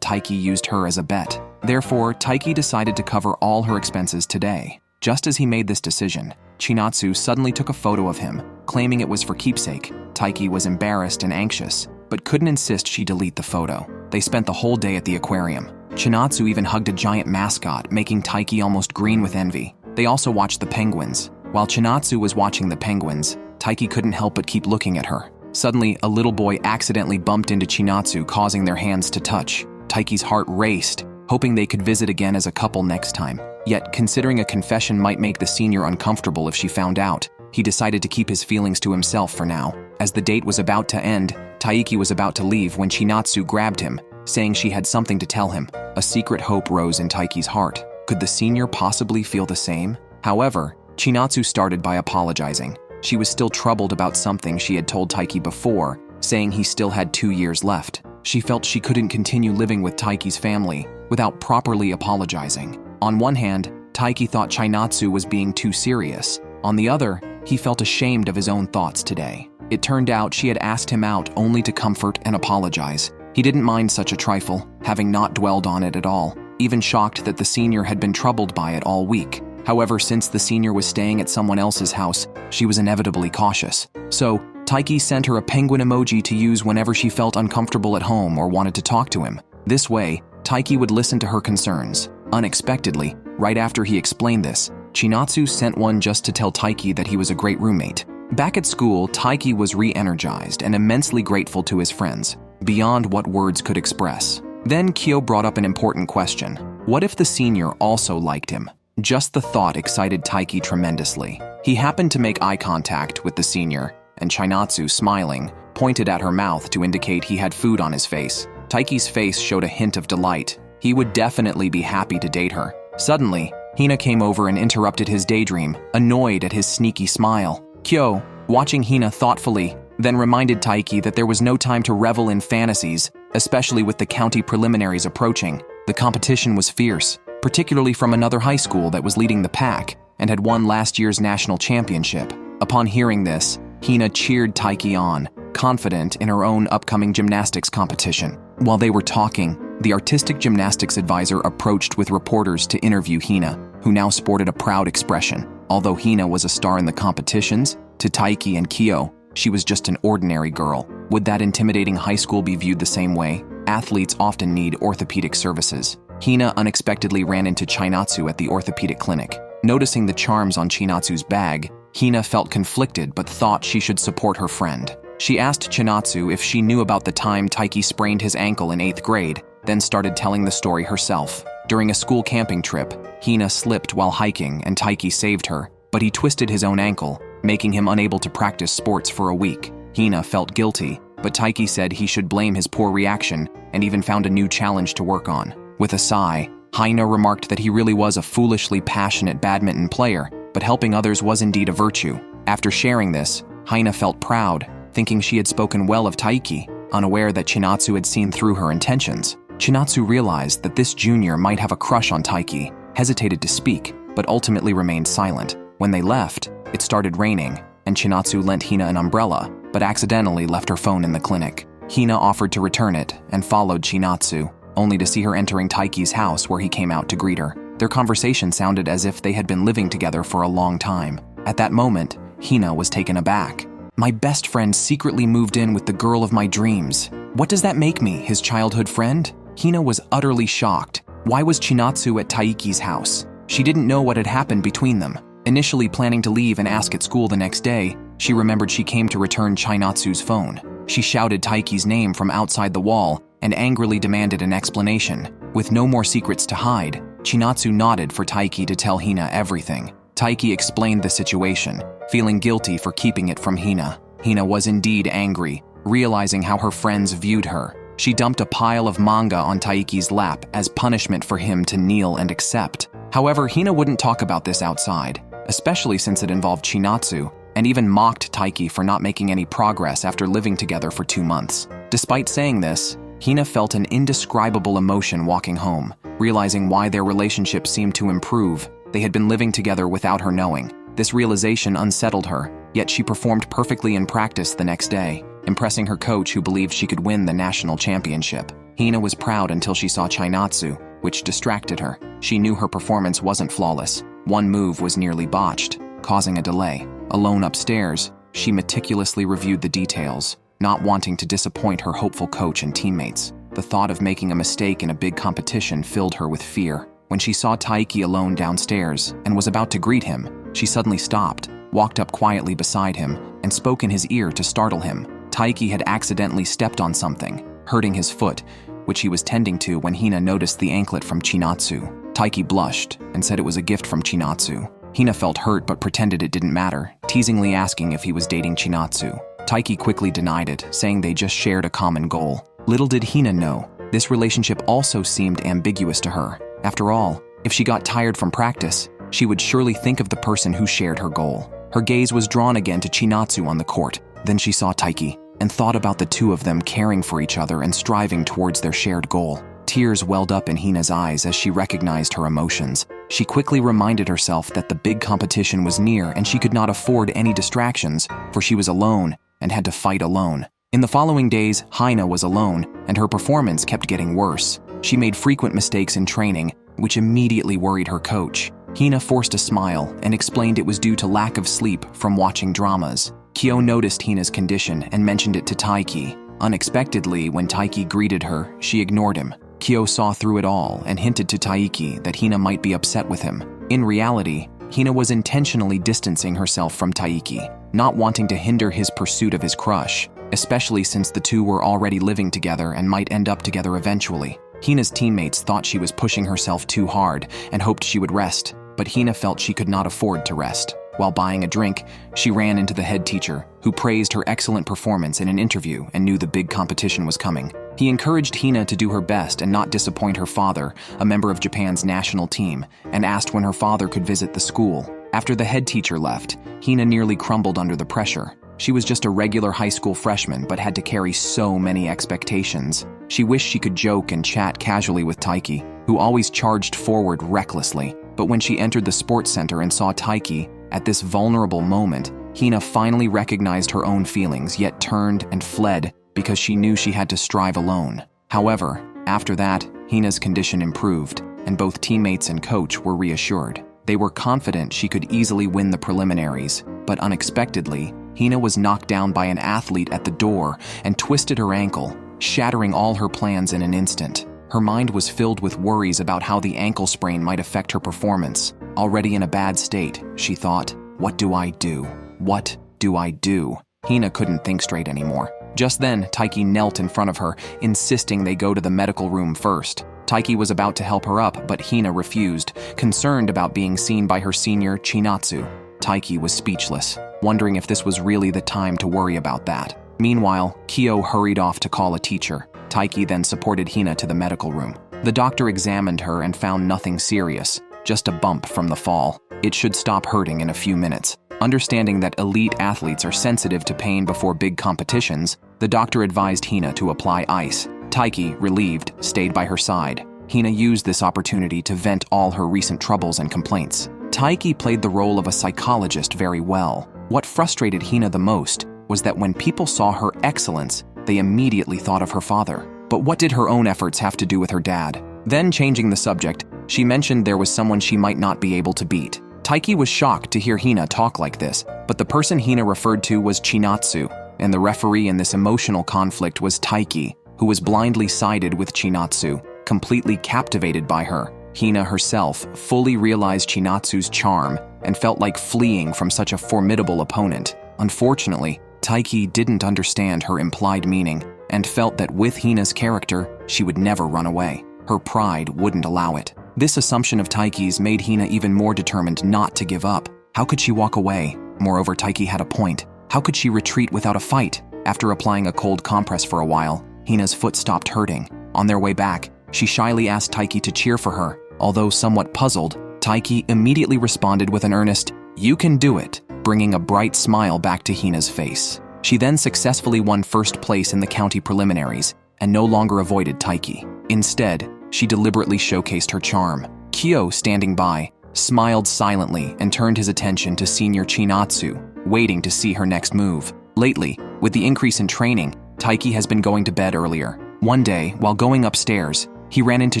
S1: Taiki used her as a bet. Therefore, Taiki decided to cover all her expenses today. Just as he made this decision, Chinatsu suddenly took a photo of him, claiming it was for keepsake. Taiki was embarrassed and anxious, but couldn't insist she delete the photo. They spent the whole day at the aquarium. Chinatsu even hugged a giant mascot, making Taiki almost green with envy. They also watched the penguins. While Chinatsu was watching the penguins, Taiki couldn't help but keep looking at her. Suddenly, a little boy accidentally bumped into Chinatsu, causing their hands to touch. Taiki's heart raced, hoping they could visit again as a couple next time. Yet, considering a confession might make the senior uncomfortable if she found out, he decided to keep his feelings to himself for now. As the date was about to end, Taiki was about to leave when Chinatsu grabbed him, saying she had something to tell him. A secret hope rose in Taiki's heart. Could the senior possibly feel the same? However, Chinatsu started by apologizing. She was still troubled about something she had told Taiki before, saying he still had 2 years left. She felt she couldn't continue living with Taiki's family without properly apologizing. On one hand, Taiki thought Chinatsu was being too serious. On the other, he felt ashamed of his own thoughts today. It turned out she had asked him out only to comfort and apologize. He didn't mind such a trifle, having not dwelled on it at all, even shocked that the senior had been troubled by it all week. However, since the senior was staying at someone else's house, she was inevitably cautious. So, Taiki sent her a penguin emoji to use whenever she felt uncomfortable at home or wanted to talk to him. This way, Taiki would listen to her concerns. Unexpectedly, right after he explained this, Chinatsu sent one just to tell Taiki that he was a great roommate. Back at school, Taiki was re-energized and immensely grateful to his friends, beyond what words could express. Then Kyo brought up an important question. What if the senior also liked him? Just the thought excited Taiki tremendously. He happened to make eye contact with the senior, and Chinatsu, smiling, pointed at her mouth to indicate he had food on his face. Taiki's face showed a hint of delight. He would definitely be happy to date her. Suddenly, Hina came over and interrupted his daydream, annoyed at his sneaky smile. Kyo, watching Hina thoughtfully, then reminded Taiki that there was no time to revel in fantasies, especially with the county preliminaries approaching. The competition was fierce, particularly from another high school that was leading the pack and had won last year's national championship. Upon hearing this, Hina cheered Taiki on, confident in her own upcoming gymnastics competition. While they were talking, the artistic gymnastics advisor approached with reporters to interview Hina, who now sported a proud expression. Although Hina was a star in the competitions, to Taiki and Kyo, she was just an ordinary girl. Would that intimidating high school be viewed the same way? Athletes often need orthopedic services. Hina unexpectedly ran into Chinatsu at the orthopedic clinic. Noticing the charms on Chinatsu's bag, Hina felt conflicted but thought she should support her friend. She asked Chinatsu if she knew about the time Taiki sprained his ankle in 8th grade, then started telling the story herself. During a school camping trip, Hina slipped while hiking and Taiki saved her, but he twisted his own ankle, making him unable to practice sports for a week. Hina felt guilty, but Taiki said he should blame his poor reaction and even found a new challenge to work on. With a sigh, Hina remarked that he really was a foolishly passionate badminton player, but helping others was indeed a virtue. After sharing this, Hina felt proud, thinking she had spoken well of Taiki, unaware that Chinatsu had seen through her intentions. Chinatsu realized that this junior might have a crush on Taiki, hesitated to speak, but ultimately remained silent. When they left, it started raining, and Chinatsu lent Hina an umbrella, but accidentally left her phone in the clinic. Hina offered to return it and followed Chinatsu, only to see her entering Taiki's house where he came out to greet her. Their conversation sounded as if they had been living together for a long time. At that moment, Hina was taken aback. My best friend secretly moved in with the girl of my dreams. What does that make me, his childhood friend? Hina was utterly shocked. Why was Chinatsu at Taiki's house? She didn't know what had happened between them. Initially planning to leave and ask at school the next day, she remembered she came to return Chinatsu's phone. She shouted Taiki's name from outside the wall and angrily demanded an explanation. With no more secrets to hide, Chinatsu nodded for Taiki to tell Hina everything. Taiki explained the situation, feeling guilty for keeping it from Hina. Hina was indeed angry, realizing how her friends viewed her. She dumped a pile of manga on Taiki's lap as punishment for him to kneel and accept. However, Hina wouldn't talk about this outside, especially since it involved Chinatsu, and even mocked Taiki for not making any progress after living together for 2 months. Despite saying this, Hina felt an indescribable emotion walking home, realizing why their relationship seemed to improve. They had been living together without her knowing. This realization unsettled her, yet she performed perfectly in practice the next day, impressing her coach who believed she could win the national championship. Hina was proud until she saw Chinatsu, which distracted her. She knew her performance wasn't flawless. One move was nearly botched, causing a delay. Alone upstairs, she meticulously reviewed the details, not wanting to disappoint her hopeful coach and teammates. The thought of making a mistake in a big competition filled her with fear. When she saw Taiki alone downstairs and was about to greet him, she suddenly stopped, walked up quietly beside him, and spoke in his ear to startle him. Taiki had accidentally stepped on something, hurting his foot, which he was tending to when Hina noticed the anklet from Chinatsu. Taiki blushed and said it was a gift from Chinatsu. Hina felt hurt but pretended it didn't matter, teasingly asking if he was dating Chinatsu. Taiki quickly denied it, saying they just shared a common goal. Little did Hina know, this relationship also seemed ambiguous to her. After all, if she got tired from practice, she would surely think of the person who shared her goal. Her gaze was drawn again to Chinatsu on the court. Then she saw Taiki and thought about the two of them caring for each other and striving towards their shared goal. Tears welled up in Hina's eyes as she recognized her emotions. She quickly reminded herself that the big competition was near and she could not afford any distractions, for she was alone and had to fight alone. In the following days, Hina was alone, and her performance kept getting worse. She made frequent mistakes in training, which immediately worried her coach. Hina forced a smile and explained it was due to lack of sleep from watching dramas. Kyo noticed Hina's condition and mentioned it to Taiki. Unexpectedly, when Taiki greeted her, she ignored him. Kyo saw through it all and hinted to Taiki that Hina might be upset with him. In reality, Hina was intentionally distancing herself from Taiki, not wanting to hinder his pursuit of his crush, especially since the two were already living together and might end up together eventually. Hina's teammates thought she was pushing herself too hard and hoped she would rest, but Hina felt she could not afford to rest. While buying a drink, she ran into the head teacher, who praised her excellent performance in an interview and knew the big competition was coming. He encouraged Hina to do her best and not disappoint her father, a member of Japan's national team, and asked when her father could visit the school. After the head teacher left, Hina nearly crumbled under the pressure. She was just a regular high school freshman but had to carry so many expectations. She wished she could joke and chat casually with Taiki, who always charged forward recklessly. But when she entered the sports center and saw Taiki, at this vulnerable moment, Hina finally recognized her own feelings, yet turned and fled because she knew she had to strive alone. However, after that, Hina's condition improved, and both teammates and coach were reassured. They were confident she could easily win the preliminaries, but unexpectedly, Hina was knocked down by an athlete at the door and twisted her ankle, shattering all her plans in an instant. Her mind was filled with worries about how the ankle sprain might affect her performance. Already in a bad state, she thought, "What do I do? What do I do?" Hina couldn't think straight anymore. Just then, Taiki knelt in front of her, insisting they go to the medical room first. Taiki was about to help her up, but Hina refused, concerned about being seen by her senior, Chinatsu. Taiki was speechless, wondering if this was really the time to worry about that. Meanwhile, Kyo hurried off to call a teacher. Taiki then supported Hina to the medical room. The doctor examined her and found nothing serious, just a bump from the fall. It should stop hurting in a few minutes. Understanding that elite athletes are sensitive to pain before big competitions, the doctor advised Hina to apply ice. Taiki, relieved, stayed by her side. Hina used this opportunity to vent all her recent troubles and complaints. Taiki played the role of a psychologist very well. What frustrated Hina the most was that when people saw her excellence, they immediately thought of her father. But what did her own efforts have to do with her dad? Then, changing the subject, she mentioned there was someone she might not be able to beat. Taiki was shocked to hear Hina talk like this, but the person Hina referred to was Chinatsu, and the referee in this emotional conflict was Taiki, who was blindly sided with Chinatsu, completely captivated by her. Hina herself fully realized Chinatsu's charm and felt like fleeing from such a formidable opponent. Unfortunately, Taiki didn't understand her implied meaning and felt that with Hina's character, she would never run away. Her pride wouldn't allow it. This assumption of Taiki's made Hina even more determined not to give up. How could she walk away? Moreover, Taiki had a point. How could she retreat without a fight? After applying a cold compress for a while, Hina's foot stopped hurting. On their way back, she shyly asked Taiki to cheer for her. Although somewhat puzzled, Taiki immediately responded with an earnest, "You can do it," bringing a bright smile back to Hina's face. She then successfully won first place in the county preliminaries and no longer avoided Taiki. Instead, she deliberately showcased her charm. Kyo, standing by, smiled silently and turned his attention to senior Chinatsu, waiting to see her next move. Lately, with the increase in training, Taiki has been going to bed earlier. One day, while going upstairs, he ran into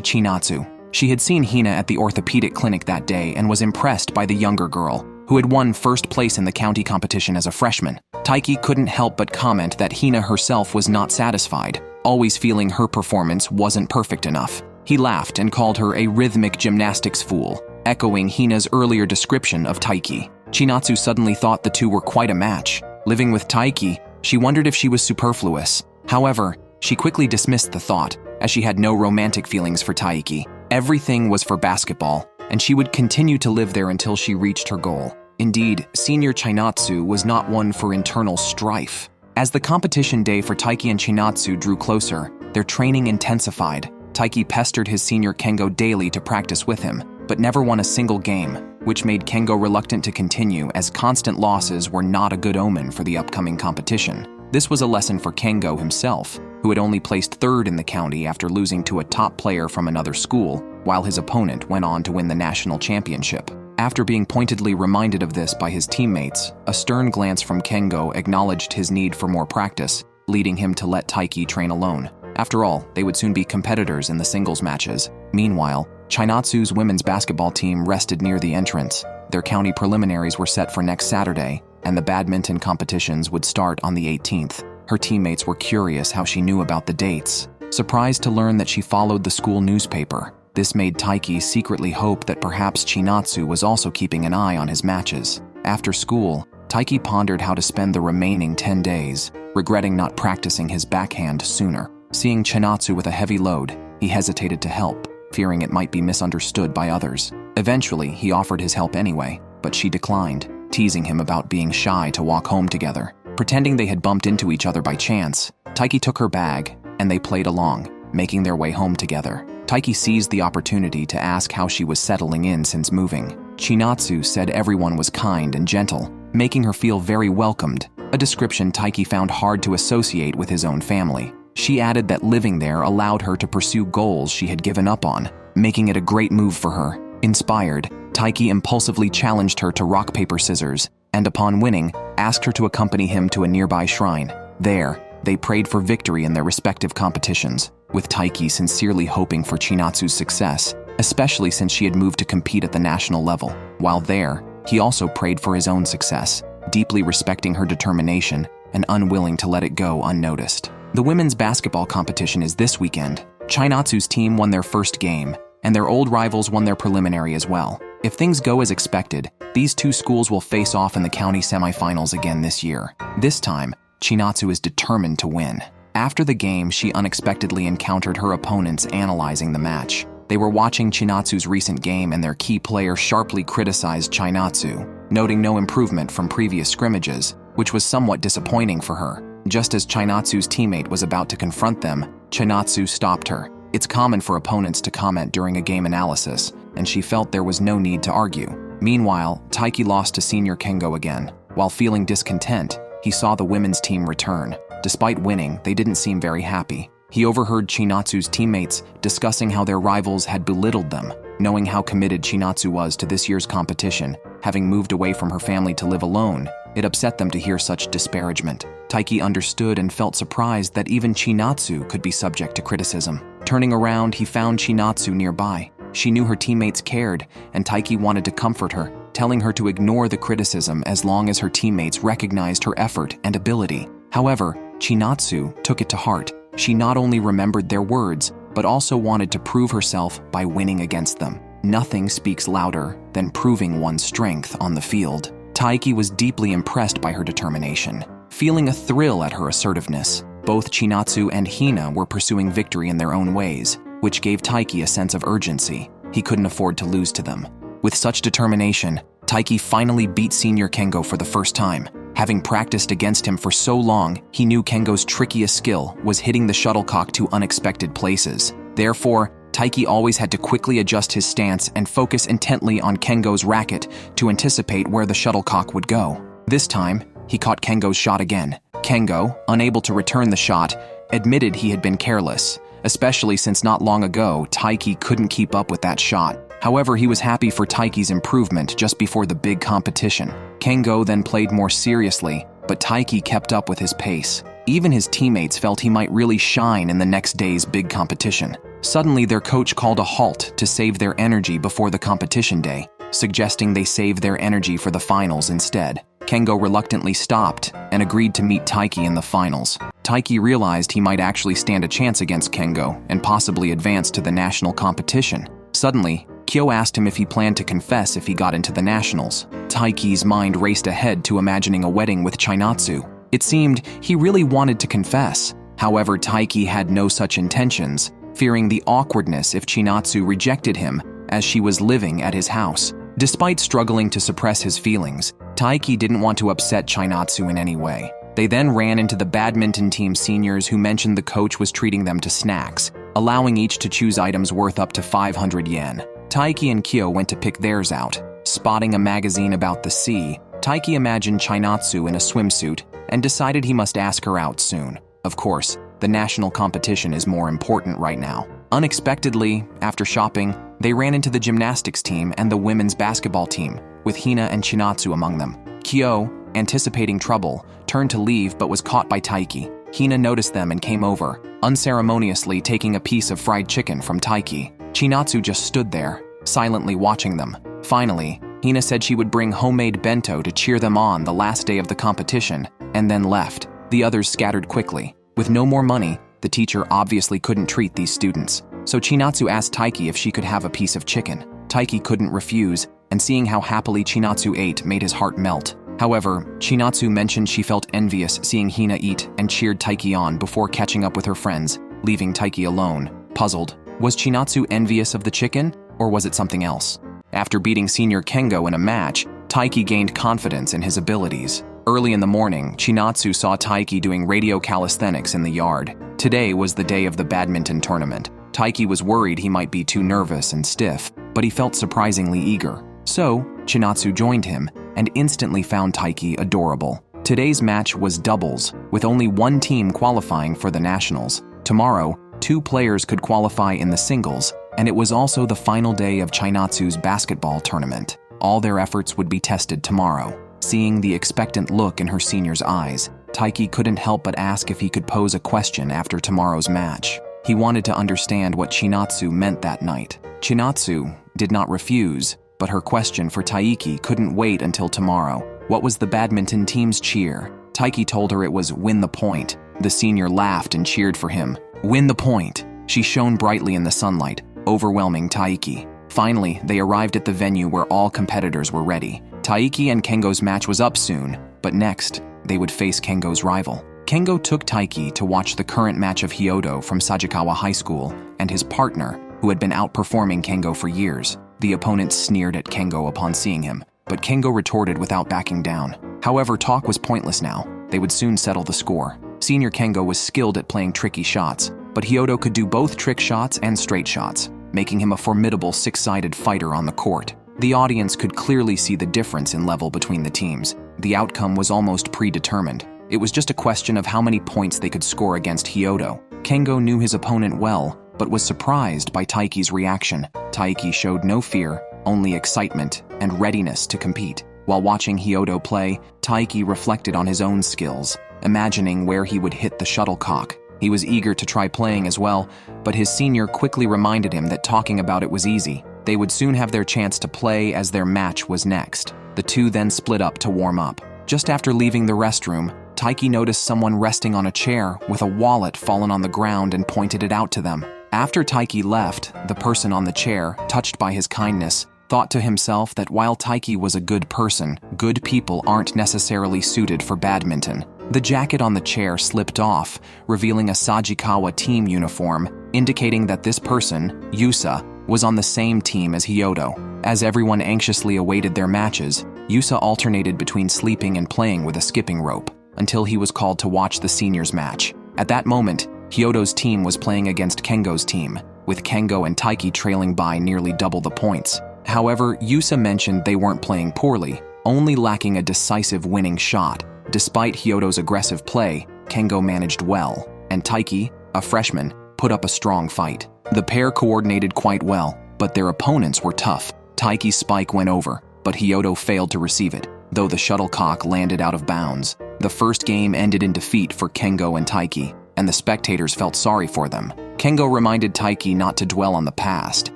S1: Chinatsu. She had seen Hina at the orthopedic clinic that day and was impressed by the younger girl, who had won first place in the county competition as a freshman. Taiki couldn't help but comment that Hina herself was not satisfied, always feeling her performance wasn't perfect enough. He laughed and called her a rhythmic gymnastics fool, echoing Hina's earlier description of Taiki. Chinatsu suddenly thought the two were quite a match. Living with Taiki, She wondered if she was superfluous. However, she quickly dismissed the thought, as she had no romantic feelings for Taiki. Everything was for basketball, and she would continue to live there until she reached her goal. Indeed, senior Chinatsu was not one for internal strife. As the competition day for Taiki and Chinatsu drew closer, their training intensified. Taiki pestered his senior Kengo daily to practice with him, but never won a single game, which made Kengo reluctant to continue, as constant losses were not a good omen for the upcoming competition. This was a lesson for Kengo himself, who had only placed third in the county after losing to a top player from another school, while his opponent went on to win the national championship. After being pointedly reminded of this by his teammates, a stern glance from Kengo acknowledged his need for more practice, leading him to let Taiki train alone. After all, they would soon be competitors in the singles matches. Meanwhile, Chinatsu's women's basketball team rested near the entrance. Their county preliminaries were set for next Saturday, and the badminton competitions would start on the 18th. Her teammates were curious how she knew about the dates, surprised to learn that she followed the school newspaper. This made Taiki secretly hope that perhaps Chinatsu was also keeping an eye on his matches. After school, Taiki pondered how to spend the remaining 10 days, regretting not practicing his backhand sooner. Seeing Chinatsu with a heavy load, he hesitated to help, fearing it might be misunderstood by others. Eventually, he offered his help anyway, but she declined, teasing him about being shy to walk home together. Pretending they had bumped into each other by chance, Taiki took her bag, and they played along, making their way home together. Taiki seized the opportunity to ask how she was settling in since moving. Chinatsu said everyone was kind and gentle, making her feel very welcomed, a description Taiki found hard to associate with his own family. She added that living there allowed her to pursue goals she had given up on, making it a great move for her. Inspired, Taiki impulsively challenged her to rock, paper, scissors, and upon winning, asked her to accompany him to a nearby shrine. There, they prayed for victory in their respective competitions, with Taiki sincerely hoping for Chinatsu's success, especially since she had moved to compete at the national level. While there, he also prayed for his own success, deeply respecting her determination and unwilling to let it go unnoticed. The women's basketball competition is this weekend. Chinatsu's team won their first game, and their old rivals won their preliminary as well. If things go as expected, these two schools will face off in the county semifinals again this year. This time, Chinatsu is determined to win. After the game, she unexpectedly encountered her opponents analyzing the match. They were watching Chinatsu's recent game, and their key player sharply criticized Chinatsu, noting no improvement from previous scrimmages, which was somewhat disappointing for her. Just as Chinatsu's teammate was about to confront them, Chinatsu stopped her. It's common for opponents to comment during a game analysis, and she felt there was no need to argue. Meanwhile, Taiki lost to senior Kengo again. While feeling discontent, he saw the women's team return. Despite winning, they didn't seem very happy. He overheard Chinatsu's teammates discussing how their rivals had belittled them. Knowing how committed Chinatsu was to this year's competition, having moved away from her family to live alone, it upset them to hear such disparagement. Taiki understood and felt surprised that even Chinatsu could be subject to criticism. Turning around, he found Chinatsu nearby. She knew her teammates cared, and Taiki wanted to comfort her, telling her to ignore the criticism as long as her teammates recognized her effort and ability. However, Chinatsu took it to heart. She not only remembered their words, but also wanted to prove herself by winning against them. Nothing speaks louder than proving one's strength on the field. Taiki was deeply impressed by her determination, feeling a thrill at her assertiveness. Both Chinatsu and Hina were pursuing victory in their own ways, which gave Taiki a sense of urgency. He couldn't afford to lose to them. With such determination, Taiki finally beat senior Kengo for the first time. Having practiced against him for so long, he knew Kengo's trickiest skill was hitting the shuttlecock to unexpected places. Therefore, Taiki always had to quickly adjust his stance and focus intently on Kengo's racket to anticipate where the shuttlecock would go. This time, he caught Kengo's shot again. Kengo, unable to return the shot, admitted he had been careless, especially since not long ago, Taiki couldn't keep up with that shot. However, he was happy for Taiki's improvement just before the big competition. Kengo then played more seriously, but Taiki kept up with his pace. Even his teammates felt he might really shine in the next day's big competition. Suddenly, their coach called a halt to save their energy before the competition day, suggesting they save their energy for the finals instead. Kengo reluctantly stopped and agreed to meet Taiki in the finals. Taiki realized he might actually stand a chance against Kengo and possibly advance to the national competition. Suddenly, Kyo asked him if he planned to confess if he got into the nationals. Taiki's mind raced ahead to imagining a wedding with Chinatsu. It seemed he really wanted to confess. However, Taiki had no such intentions, fearing the awkwardness if Chinatsu rejected him as she was living at his house. Despite struggling to suppress his feelings, Taiki didn't want to upset Chinatsu in any way. They then ran into the badminton team seniors who mentioned the coach was treating them to snacks, allowing each to choose items worth up to 500 yen. Taiki and Kyo went to pick theirs out. Spotting a magazine about the sea, Taiki imagined Chinatsu in a swimsuit and decided he must ask her out soon. Of course, the national competition is more important right now. Unexpectedly, after shopping, they ran into the gymnastics team and the women's basketball team, with Hina and Chinatsu among them. Kyo, anticipating trouble, turned to leave but was caught by Taiki. Hina noticed them and came over, unceremoniously taking a piece of fried chicken from Taiki. Chinatsu just stood there, silently watching them. Finally, Hina said she would bring homemade bento to cheer them on the last day of the competition, and then left. The others scattered quickly. With no more money, the teacher obviously couldn't treat these students, so Chinatsu asked Taiki if she could have a piece of chicken. Taiki couldn't refuse, and seeing how happily Chinatsu ate made his heart melt. However, Chinatsu mentioned she felt envious seeing Hina eat and cheered Taiki on before catching up with her friends, leaving Taiki alone. Puzzled, was Chinatsu envious of the chicken, or was it something else? After beating Senior Kengo in a match, Taiki gained confidence in his abilities. Early in the morning, Chinatsu saw Taiki doing radio calisthenics in the yard. Today was the day of the badminton tournament. Taiki was worried he might be too nervous and stiff, but he felt surprisingly eager. So, Chinatsu joined him and instantly found Taiki adorable. Today's match was doubles, with only one team qualifying for the nationals. Tomorrow, 2 players could qualify in the singles, and it was also the final day of Chinatsu's basketball tournament. All their efforts would be tested tomorrow. Seeing the expectant look in her senior's eyes, Taiki couldn't help but ask if he could pose a question after tomorrow's match. He wanted to understand what Chinatsu meant that night. Chinatsu did not refuse, but her question for Taiki couldn't wait until tomorrow. What was the badminton team's cheer? Taiki told her it was "win the point." The senior laughed and cheered for him. "Win the point." She shone brightly in the sunlight, overwhelming Taiki. Finally, they arrived at the venue where all competitors were ready. Taiki and Kengo's match was up soon, but next, they would face Kengo's rival. Kengo took Taiki to watch the current match of Hyodo from Sajikawa High School and his partner, who had been outperforming Kengo for years. The opponents sneered at Kengo upon seeing him, but Kengo retorted without backing down. However, talk was pointless now. They would soon settle the score. Senior Kengo was skilled at playing tricky shots, but Hyodo could do both trick shots and straight shots, making him a formidable 6-sided fighter on the court. The audience could clearly see the difference in level between the teams. The outcome was almost predetermined. It was just a question of how many points they could score against Hyodo. Kengo knew his opponent well, but was surprised by Taiki's reaction. Taiki showed no fear, only excitement and readiness to compete. While watching Hyodo play, Taiki reflected on his own skills, imagining where he would hit the shuttlecock. He was eager to try playing as well, but his senior quickly reminded him that talking about it was easy. They would soon have their chance to play as their match was next. The two then split up to warm up. Just after leaving the restroom, Taiki noticed someone resting on a chair with a wallet fallen on the ground and pointed it out to them. After Taiki left, the person on the chair, touched by his kindness, thought to himself that while Taiki was a good person, good people aren't necessarily suited for badminton. The jacket on the chair slipped off, revealing a Sajikawa team uniform, indicating that this person, Yusa, was on the same team as Hyodo. As everyone anxiously awaited their matches, Yusa alternated between sleeping and playing with a skipping rope, until he was called to watch the seniors' match. At that moment, Hyodo's team was playing against Kengo's team, with Kengo and Taiki trailing by nearly double the points. However, Yusa mentioned they weren't playing poorly, only lacking a decisive winning shot. Despite Hyodo's aggressive play, Kengo managed well, and Taiki, a freshman, put up a strong fight. The pair coordinated quite well, but their opponents were tough. Taiki's spike went over, but Hyodo failed to receive it, though the shuttlecock landed out of bounds. The first game ended in defeat for Kengo and Taiki, and the spectators felt sorry for them. Kengo reminded Taiki not to dwell on the past,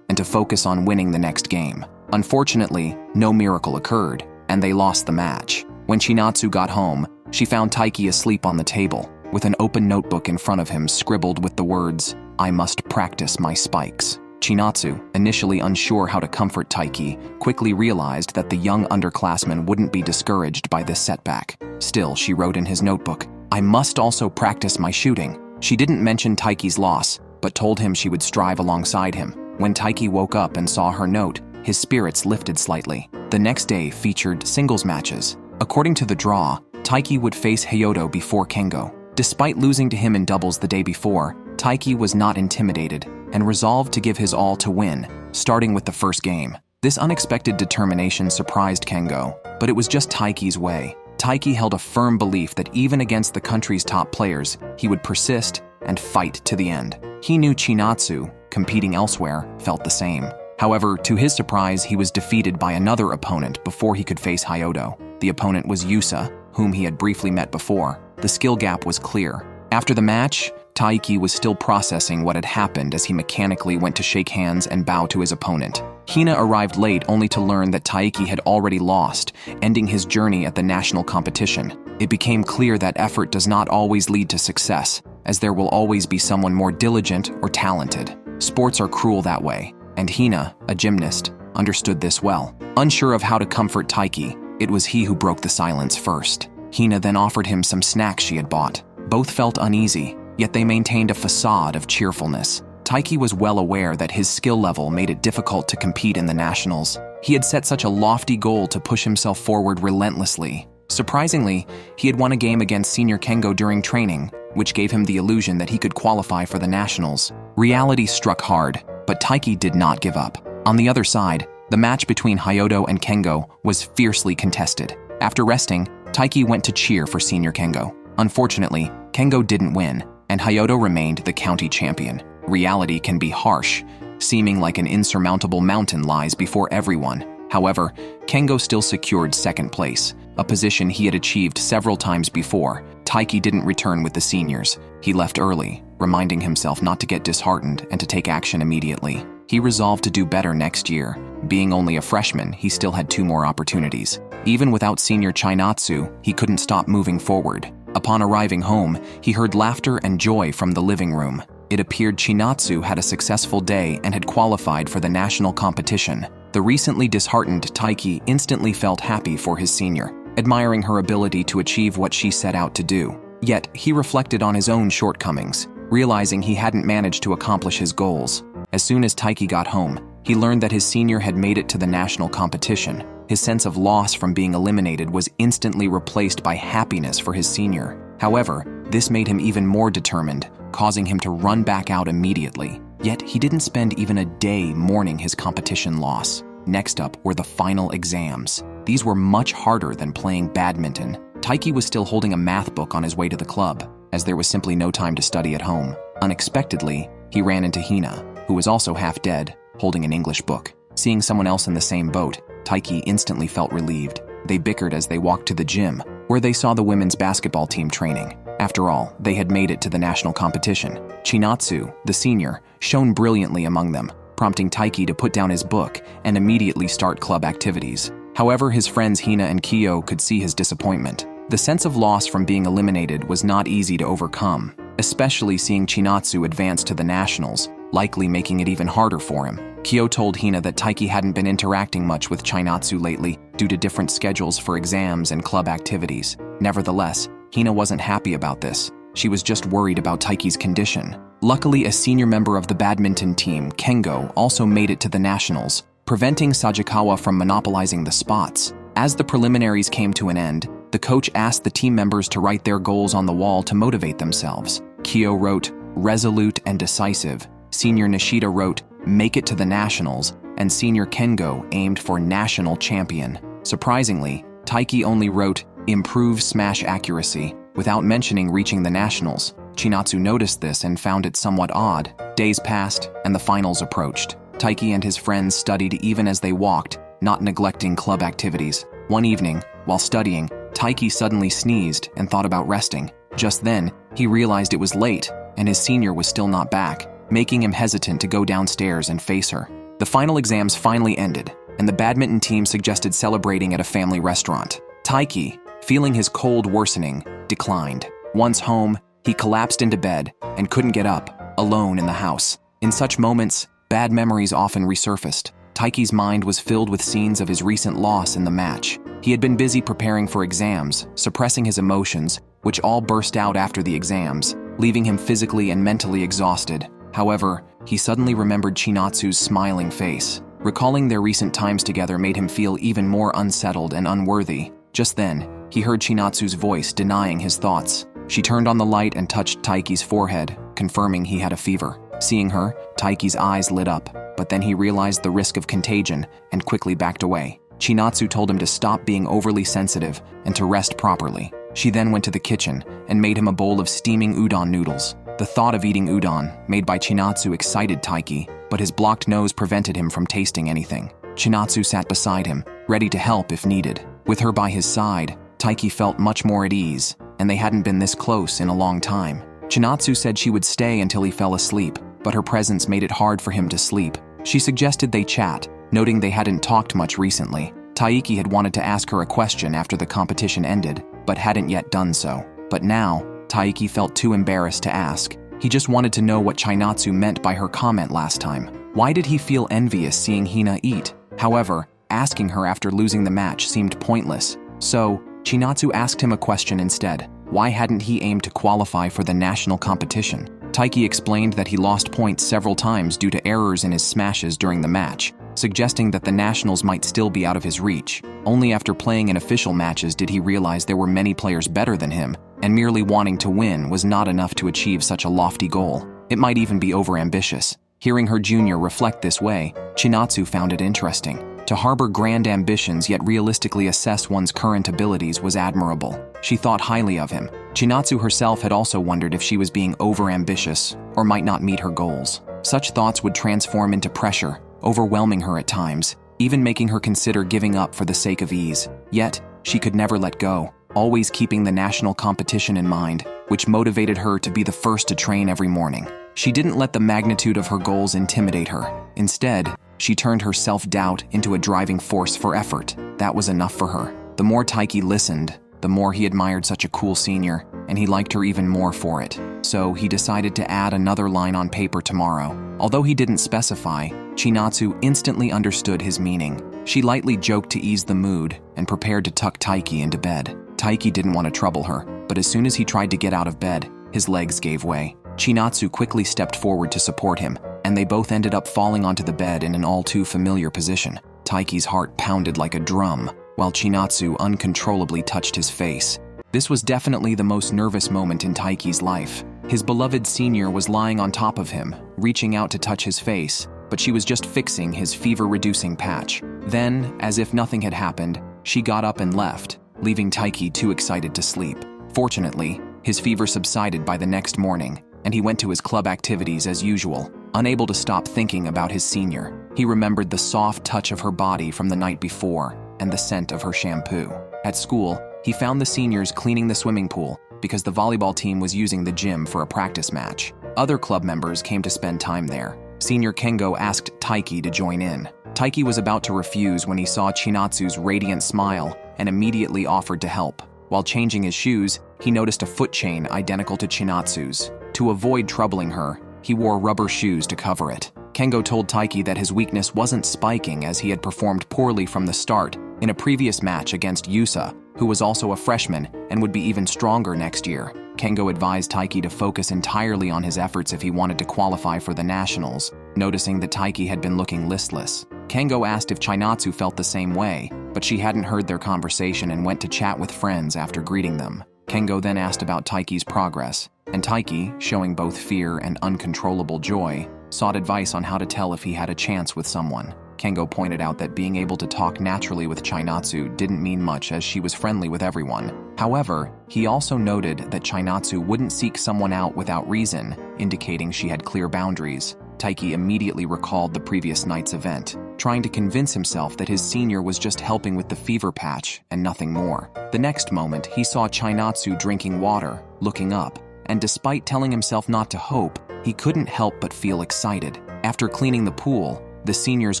S1: and to focus on winning the next game. Unfortunately, no miracle occurred, and they lost the match. When Chinatsu got home, she found Taiki asleep on the table, with an open notebook in front of him scribbled with the words, "I must practice my spikes." Chinatsu, initially unsure how to comfort Taiki, quickly realized that the young underclassman wouldn't be discouraged by this setback. Still, she wrote in his notebook, "I must also practice my shooting." She didn't mention Taiki's loss, but told him she would strive alongside him. When Taiki woke up and saw her note, his spirits lifted slightly. The next day featured singles matches. According to the draw, Taiki would face Hyodo before Kengo. Despite losing to him in doubles the day before, Taiki was not intimidated and resolved to give his all to win, starting with the first game. This unexpected determination surprised Kengo, but it was just Taiki's way. Taiki held a firm belief that even against the country's top players, he would persist and fight to the end. He knew Chinatsu, competing elsewhere, felt the same. However, to his surprise, he was defeated by another opponent before he could face Hyodo. The opponent was Yusa, whom he had briefly met before. The skill gap was clear. After the match, Taiki was still processing what had happened as he mechanically went to shake hands and bow to his opponent. Hina arrived late only to learn that Taiki had already lost, ending his journey at the national competition. It became clear that effort does not always lead to success, as there will always be someone more diligent or talented. Sports are cruel that way, and Hina, a gymnast, understood this well. Unsure of how to comfort Taiki, it was he who broke the silence first. Hina then offered him some snacks she had bought. Both felt uneasy, yet they maintained a facade of cheerfulness. Taiki was well aware that his skill level made it difficult to compete in the nationals. He had set such a lofty goal to push himself forward relentlessly. Surprisingly, he had won a game against Senior Kengo during training, which gave him the illusion that he could qualify for the nationals. Reality struck hard, but Taiki did not give up. On the other side, the match between Hyodo and Kengo was fiercely contested. After resting, Taiki went to cheer for Senior Kengo. Unfortunately, Kengo didn't win, and Hyodo remained the county champion. Reality can be harsh, seeming like an insurmountable mountain lies before everyone. However, Kengo still secured second place, a position he had achieved several times before. Taiki didn't return with the seniors. He left early, reminding himself not to get disheartened and to take action immediately. He resolved to do better next year. Being only a freshman, he still had 2 more opportunities. Even without senior Chinatsu, he couldn't stop moving forward. Upon arriving home, he heard laughter and joy from the living room. It appeared Chinatsu had a successful day and had qualified for the national competition. The recently disheartened Taiki instantly felt happy for his senior, admiring her ability to achieve what she set out to do. Yet, he reflected on his own shortcomings, realizing he hadn't managed to accomplish his goals. As soon as Taiki got home, he learned that his senior had made it to the national competition. His sense of loss from being eliminated was instantly replaced by happiness for his senior. However, this made him even more determined, causing him to run back out immediately. Yet, he didn't spend even a day mourning his competition loss. Next up were the final exams. These were much harder than playing badminton. Taiki was still holding a math book on his way to the club, as there was simply no time to study at home. Unexpectedly, he ran into Hina, who was also half dead, holding an English book. Seeing someone else in the same boat, Taiki instantly felt relieved. They bickered as they walked to the gym, where they saw the women's basketball team training. After all, they had made it to the national competition. Chinatsu, the senior, shone brilliantly among them, prompting Taiki to put down his book and immediately start club activities. However, his friends Hina and Kyo could see his disappointment. The sense of loss from being eliminated was not easy to overcome, especially seeing Chinatsu advance to the nationals, likely making it even harder for him. Kyo told Hina that Taiki hadn't been interacting much with Chinatsu lately due to different schedules for exams and club activities. Nevertheless, Hina wasn't happy about this. She was just worried about Taiki's condition. Luckily, a senior member of the badminton team, Kengo, also made it to the nationals, preventing Sajikawa from monopolizing the spots. As the preliminaries came to an end, the coach asked the team members to write their goals on the wall to motivate themselves. Kyo wrote, "Resolute and decisive." Senior Nishida wrote, "Make it to the nationals," and Senior Kengo aimed for national champion. Surprisingly, Taiki only wrote, "Improve smash accuracy," without mentioning reaching the nationals. Chinatsu noticed this and found it somewhat odd. Days passed, and the finals approached. Taiki and his friends studied even as they walked, not neglecting club activities. One evening, while studying, Taiki suddenly sneezed and thought about resting. Just then, he realized it was late, and his senior was still not back, making him hesitant to go downstairs and face her. The final exams finally ended, and the badminton team suggested celebrating at a family restaurant. Taiki, feeling his cold worsening, declined. Once home, he collapsed into bed and couldn't get up, alone in the house. In such moments, Bad memories often resurfaced. Taiki's mind was filled with scenes of his recent loss in the match. He had been busy preparing for exams, suppressing his emotions, which all burst out after the exams, leaving him physically and mentally exhausted. However, he suddenly remembered Chinatsu's smiling face. Recalling their recent times together made him feel even more unsettled and unworthy. Just then, he heard Chinatsu's voice denying his thoughts. She turned on the light and touched Taiki's forehead, confirming he had a fever. Seeing her, Taiki's eyes lit up, but then he realized the risk of contagion and quickly backed away. Chinatsu told him to stop being overly sensitive and to rest properly. She then went to the kitchen and made him a bowl of steaming udon noodles. The thought of eating udon, made by Chinatsu, excited Taiki, but his blocked nose prevented him from tasting anything. Chinatsu sat beside him, ready to help if needed. With her by his side, Taiki felt much more at ease, and they hadn't been this close in a long time. Chinatsu said she would stay until he fell asleep, but her presence made it hard for him to sleep. She suggested they chat, noting they hadn't talked much recently. Taiki had wanted to ask her a question after the competition ended, but hadn't yet done so. But now, Taiki felt too embarrassed to ask. He just wanted to know what Chinatsu meant by her comment last time. Why did he feel envious seeing Hina eat? However, asking her after losing the match seemed pointless. So, Chinatsu asked him a question instead. Why hadn't he aimed to qualify for the national competition? Taiki explained that he lost points several times due to errors in his smashes during the match, suggesting that the nationals might still be out of his reach. Only after playing in official matches did he realize there were many players better than him, and merely wanting to win was not enough to achieve such a lofty goal. It might even be overambitious. Hearing her junior reflect this way, Chinatsu found it interesting. To harbor grand ambitions yet realistically assess one's current abilities was admirable. She thought highly of him. Chinatsu herself had also wondered if she was being overambitious or might not meet her goals. Such thoughts would transform into pressure, overwhelming her at times, even making her consider giving up for the sake of ease. Yet, she could never let go, always keeping the national competition in mind, which motivated her to be the first to train every morning. She didn't let the magnitude of her goals intimidate her. Instead, she turned her self-doubt into a driving force for effort. That was enough for her. The more Taiki listened, the more he admired such a cool senior, and he liked her even more for it. So he decided to add another line on paper tomorrow. Although he didn't specify, Chinatsu instantly understood his meaning. She lightly joked to ease the mood and prepared to tuck Taiki into bed. Taiki didn't want to trouble her, but as soon as he tried to get out of bed, his legs gave way. Chinatsu quickly stepped forward to support him, and they both ended up falling onto the bed in an all-too-familiar position. Taiki's heart pounded like a drum, while Chinatsu uncontrollably touched his face. This was definitely the most nervous moment in Taiki's life. His beloved senior was lying on top of him, reaching out to touch his face, but she was just fixing his fever-reducing patch. Then, as if nothing had happened, she got up and left, leaving Taiki too excited to sleep. Fortunately, his fever subsided by the next morning, and he went to his club activities as usual. Unable to stop thinking about his senior, he remembered the soft touch of her body from the night before and the scent of her shampoo. At school, he found the seniors cleaning the swimming pool because the volleyball team was using the gym for a practice match. Other club members came to spend time there. Senior Kengo asked Taiki to join in. Taiki was about to refuse when he saw Chinatsu's radiant smile and immediately offered to help. While changing his shoes, he noticed a foot chain identical to Chinatsu's. To avoid troubling her, he wore rubber shoes to cover it. Kengo told Taiki that his weakness wasn't spiking as he had performed poorly from the start in a previous match against Yusa, who was also a freshman and would be even stronger next year. Kengo advised Taiki to focus entirely on his efforts if he wanted to qualify for the nationals, noticing that Taiki had been looking listless. Kengo asked if Chinatsu felt the same way, but she hadn't heard their conversation and went to chat with friends after greeting them. Kengo then asked about Taiki's progress, and Taiki, showing both fear and uncontrollable joy, sought advice on how to tell if he had a chance with someone. Kengo pointed out that being able to talk naturally with Chinatsu didn't mean much as she was friendly with everyone. However, he also noted that Chinatsu wouldn't seek someone out without reason, indicating she had clear boundaries. Taiki immediately recalled the previous night's event, trying to convince himself that his senior was just helping with the fever patch and nothing more. The next moment, he saw Chinatsu drinking water, looking up, and despite telling himself not to hope, he couldn't help but feel excited. After cleaning the pool, the seniors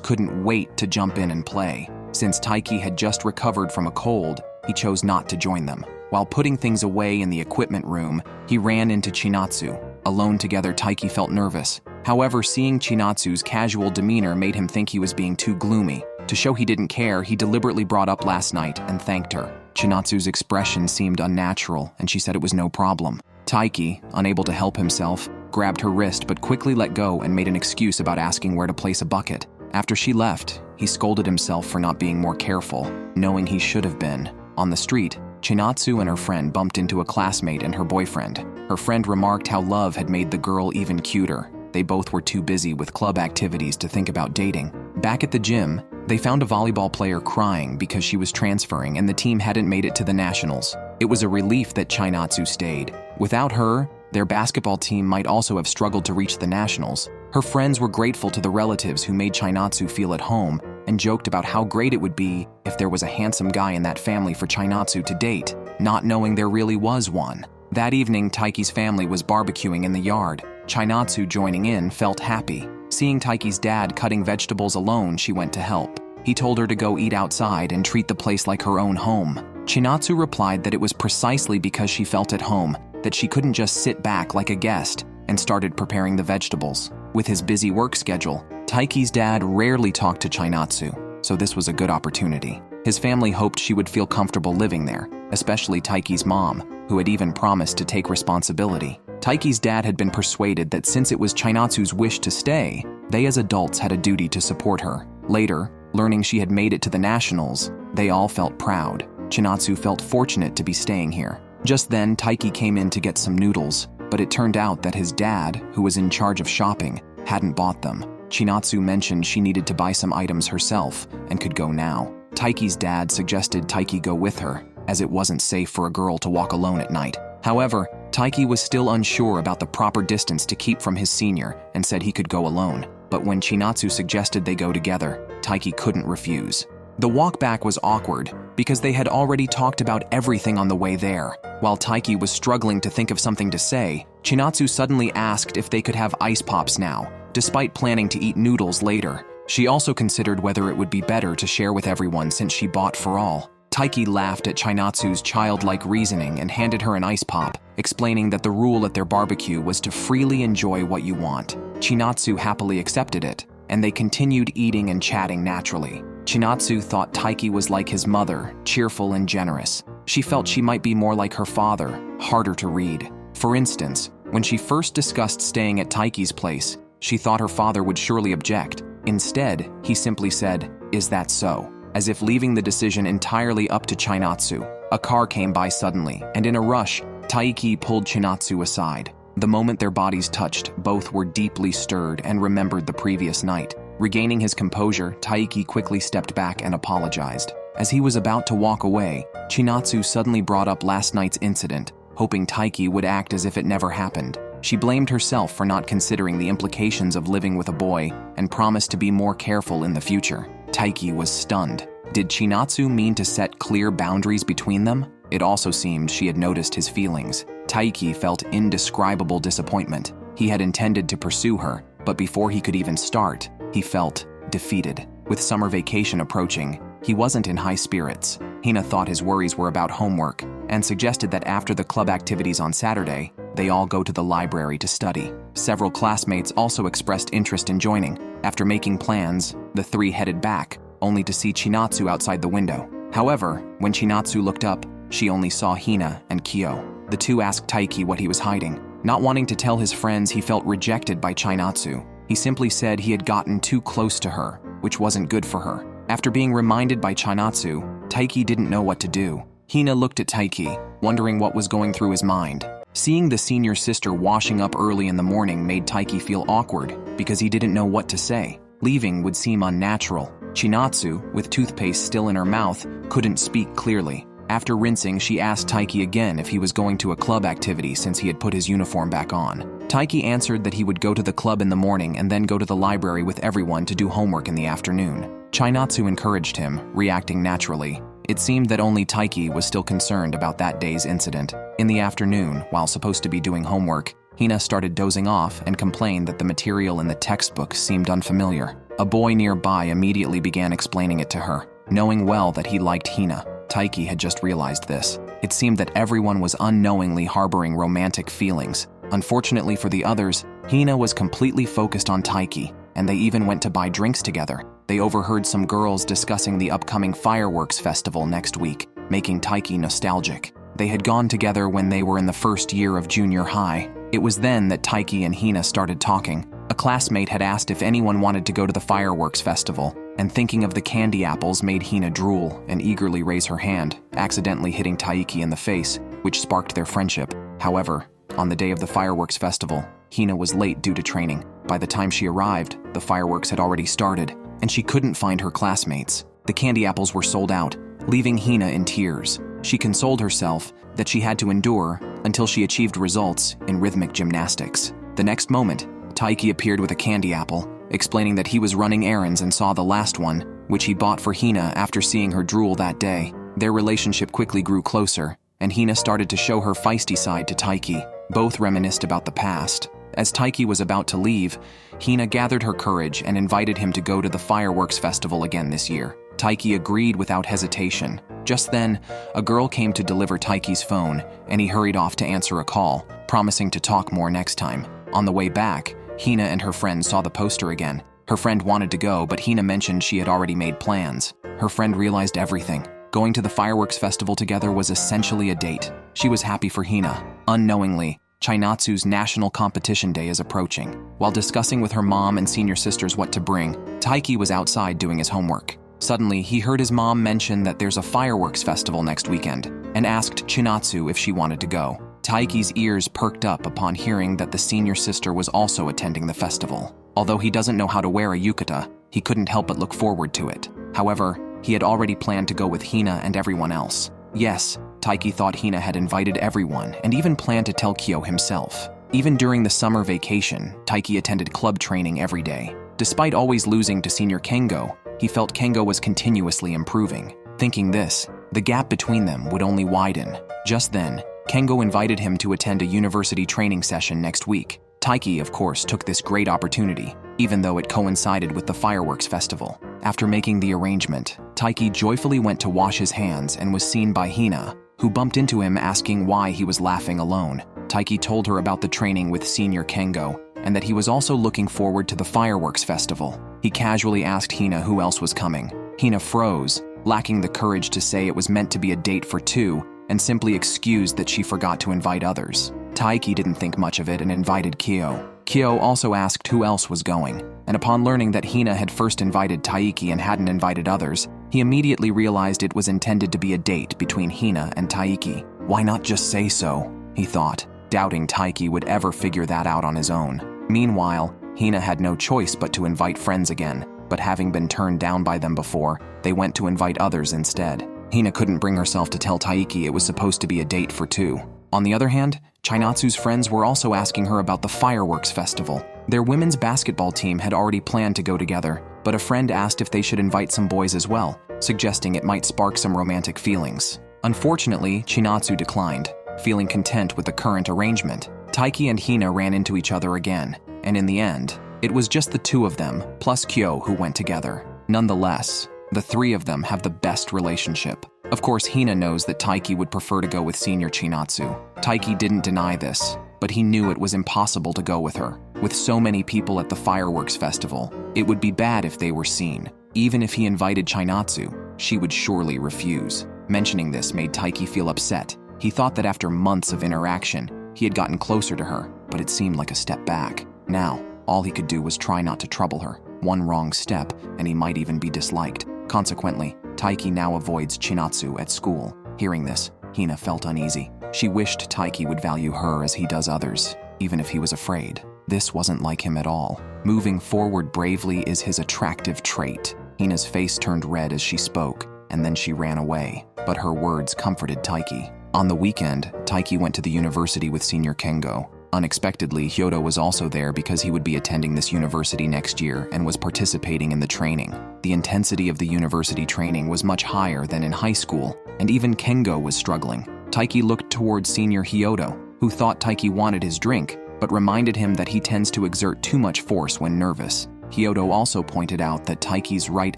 S1: couldn't wait to jump in and play. Since Taiki had just recovered from a cold, he chose not to join them. While putting things away in the equipment room, he ran into Chinatsu. Alone together, Taiki felt nervous. However, seeing Chinatsu's casual demeanor made him think he was being too gloomy. To show he didn't care, he deliberately brought up last night and thanked her. Chinatsu's expression seemed unnatural, and she said it was no problem. Taiki, unable to help himself, grabbed her wrist but quickly let go and made an excuse about asking where to place a bucket. After she left, he scolded himself for not being more careful, knowing he should have been. On the street, Chinatsu and her friend bumped into a classmate and her boyfriend. Her friend remarked how love had made the girl even cuter. They both were too busy with club activities to think about dating. Back at the gym, they found a volleyball player crying because she was transferring and the team hadn't made it to the nationals. It was a relief that Chinatsu stayed. Without her, their basketball team might also have struggled to reach the nationals. Her friends were grateful to the relatives who made Chinatsu feel at home and joked about how great it would be if there was a handsome guy in that family for Chinatsu to date, not knowing there really was one. That evening, Taiki's family was barbecuing in the yard. Chinatsu, joining in, felt happy. Seeing Taiki's dad cutting vegetables alone, she went to help. He told her to go eat outside and treat the place like her own home. Chinatsu replied that it was precisely because she felt at home that she couldn't just sit back like a guest, and started preparing the vegetables. With his busy work schedule, Taiki's dad rarely talked to Chinatsu, so this was a good opportunity. His family hoped she would feel comfortable living there, especially Taiki's mom, who had even promised to take responsibility. Taiki's dad had been persuaded that since it was Chinatsu's wish to stay, they as adults had a duty to support her. Later, learning she had made it to the nationals, they all felt proud. Chinatsu felt fortunate to be staying here. Just then, Taiki came in to get some noodles, but it turned out that his dad, who was in charge of shopping, hadn't bought them. Chinatsu mentioned she needed to buy some items herself and could go now. Taiki's dad suggested Taiki go with her, as it wasn't safe for a girl to walk alone at night. However, Taiki was still unsure about the proper distance to keep from his senior and said he could go alone. But when Chinatsu suggested they go together, Taiki couldn't refuse. The walk back was awkward because they had already talked about everything on the way there. While Taiki was struggling to think of something to say, Chinatsu suddenly asked if they could have ice pops now, despite planning to eat noodles later. She also considered whether it would be better to share with everyone since she bought for all. Taiki laughed at Chinatsu's childlike reasoning and handed her an ice pop, explaining that the rule at their barbecue was to freely enjoy what you want. Chinatsu happily accepted it, and they continued eating and chatting naturally. Chinatsu thought Taiki was like his mother, cheerful and generous. She felt she might be more like her father, harder to read. For instance, when she first discussed staying at Taiki's place, she thought her father would surely object. Instead, he simply said, "Is that so?" as if leaving the decision entirely up to Chinatsu. A car came by suddenly, and in a rush, Taiki pulled Chinatsu aside. The moment their bodies touched, both were deeply stirred and remembered the previous night. Regaining his composure, Taiki quickly stepped back and apologized. As he was about to walk away, Chinatsu suddenly brought up last night's incident, hoping Taiki would act as if it never happened. She blamed herself for not considering the implications of living with a boy and promised to be more careful in the future. Taiki was stunned. Did Chinatsu mean to set clear boundaries between them? It also seemed she had noticed his feelings. Taiki felt indescribable disappointment. He had intended to pursue her, but before he could even start, he felt defeated. With summer vacation approaching, he wasn't in high spirits. Hina thought his worries were about homework and suggested that after the club activities on Saturday, they all go to the library to study. Several classmates also expressed interest in joining. After making plans, the three headed back, only to see Chinatsu outside the window. However, when Chinatsu looked up, she only saw Hina and Kyo. The two asked Taiki what he was hiding. Not wanting to tell his friends he felt rejected by Chinatsu, he simply said he had gotten too close to her, which wasn't good for her. After being reminded by Chinatsu, Taiki didn't know what to do. Hina looked at Taiki, wondering what was going through his mind. Seeing the senior sister washing up early in the morning made Taiki feel awkward because he didn't know what to say. Leaving would seem unnatural. Chinatsu, with toothpaste still in her mouth, couldn't speak clearly. After rinsing, she asked Taiki again if he was going to a club activity since he had put his uniform back on. Taiki answered that he would go to the club in the morning and then go to the library with everyone to do homework in the afternoon. Chinatsu encouraged him, reacting naturally. It seemed that only Taiki was still concerned about that day's incident. In the afternoon, while supposed to be doing homework, Hina started dozing off and complained that the material in the textbook seemed unfamiliar. A boy nearby immediately began explaining it to her, knowing well that he liked Hina. Taiki had just realized this. It seemed that everyone was unknowingly harboring romantic feelings. Unfortunately for the others, Hina was completely focused on Taiki, and they even went to buy drinks together. They overheard some girls discussing the upcoming fireworks festival next week, making Taiki nostalgic. They had gone together when they were in the first year of junior high. It was then that Taiki and Hina started talking. A classmate had asked if anyone wanted to go to the fireworks festival, and thinking of the candy apples made Hina drool and eagerly raise her hand, accidentally hitting Taiki in the face, which sparked their friendship. However, on the day of the fireworks festival, Hina was late due to training. By the time she arrived, the fireworks had already started, and she couldn't find her classmates. The candy apples were sold out, leaving Hina in tears. She consoled herself that she had to endure until she achieved results in rhythmic gymnastics. The next moment, Taiki appeared with a candy apple, explaining that he was running errands and saw the last one, which he bought for Hina after seeing her drool that day. Their relationship quickly grew closer, and Hina started to show her feisty side to Taiki. Both reminisced about the past. As Taiki was about to leave, Hina gathered her courage and invited him to go to the fireworks festival again this year. Taiki agreed without hesitation. Just then, a girl came to deliver Taiki's phone, and he hurried off to answer a call, promising to talk more next time. On the way back, Hina and her friend saw the poster again. Her friend wanted to go, but Hina mentioned she had already made plans. Her friend realized everything. Going to the fireworks festival together was essentially a date. She was happy for Hina. Unknowingly, Chainatsu's National Competition Day is approaching. While discussing with her mom and senior sisters what to bring, Taiki was outside doing his homework. Suddenly, he heard his mom mention that there's a fireworks festival next weekend, and asked Chinatsu if she wanted to go. Taiki's ears perked up upon hearing that the senior sister was also attending the festival. Although he doesn't know how to wear a yukata, he couldn't help but look forward to it. However, he had already planned to go with Hina and everyone else. Yes, Taiki thought Hina had invited everyone and even planned to tell Kyo himself. Even during the summer vacation, Taiki attended club training every day. Despite always losing to senior Kengo, he felt Kengo was continuously improving. Thinking this, the gap between them would only widen. Just then, Kengo invited him to attend a university training session next week. Taiki, of course, took this great opportunity, even though it coincided with the fireworks festival. After making the arrangement, Taiki joyfully went to wash his hands and was seen by Hina, who bumped into him asking why he was laughing alone. Taiki told her about the training with senior Kengo, and that he was also looking forward to the fireworks festival. He casually asked Hina who else was coming. Hina froze, lacking the courage to say it was meant to be a date for two, and simply excused that she forgot to invite others. Taiki didn't think much of it and invited Kyo. Kyo also asked who else was going, and upon learning that Hina had first invited Taiki and hadn't invited others, he immediately realized it was intended to be a date between Hina and Taiki. Why not just say so, he thought, doubting Taiki would ever figure that out on his own. Meanwhile, Hina had no choice but to invite friends again, but having been turned down by them before, they went to invite others instead. Hina couldn't bring herself to tell Taiki it was supposed to be a date for two. On the other hand, Chainatsu's friends were also asking her about the fireworks festival. Their women's basketball team had already planned to go together, but a friend asked if they should invite some boys as well, suggesting it might spark some romantic feelings. Unfortunately, Chainatsu declined, feeling content with the current arrangement. Taiki and Hina ran into each other again, and in the end, it was just the two of them, plus Kyo, who went together. Nonetheless, the three of them have the best relationship. Of course, Hina knows that Taiki would prefer to go with senior Chinatsu. Taiki didn't deny this, but he knew it was impossible to go with her. With so many people at the fireworks festival, it would be bad if they were seen. Even if he invited Chinatsu, she would surely refuse. Mentioning this made Taiki feel upset. He thought that after months of interaction, he had gotten closer to her, but it seemed like a step back. Now, all he could do was try not to trouble her. One wrong step, and he might even be disliked. Consequently, Taiki now avoids Chinatsu at school. Hearing this, Hina felt uneasy. She wished Taiki would value her as he does others, even if he was afraid. This wasn't like him at all. Moving forward bravely is his attractive trait. Hina's face turned red as she spoke, and then she ran away, but her words comforted Taiki. On the weekend, Taiki went to the university with senior Kengo. Unexpectedly, Hyodo was also there because he would be attending this university next year and was participating in the training. The intensity of the university training was much higher than in high school, and even Kengo was struggling. Taiki looked towards senior Hyodo, who thought Taiki wanted his drink, but reminded him that he tends to exert too much force when nervous. Hyodo also pointed out that Taiki's right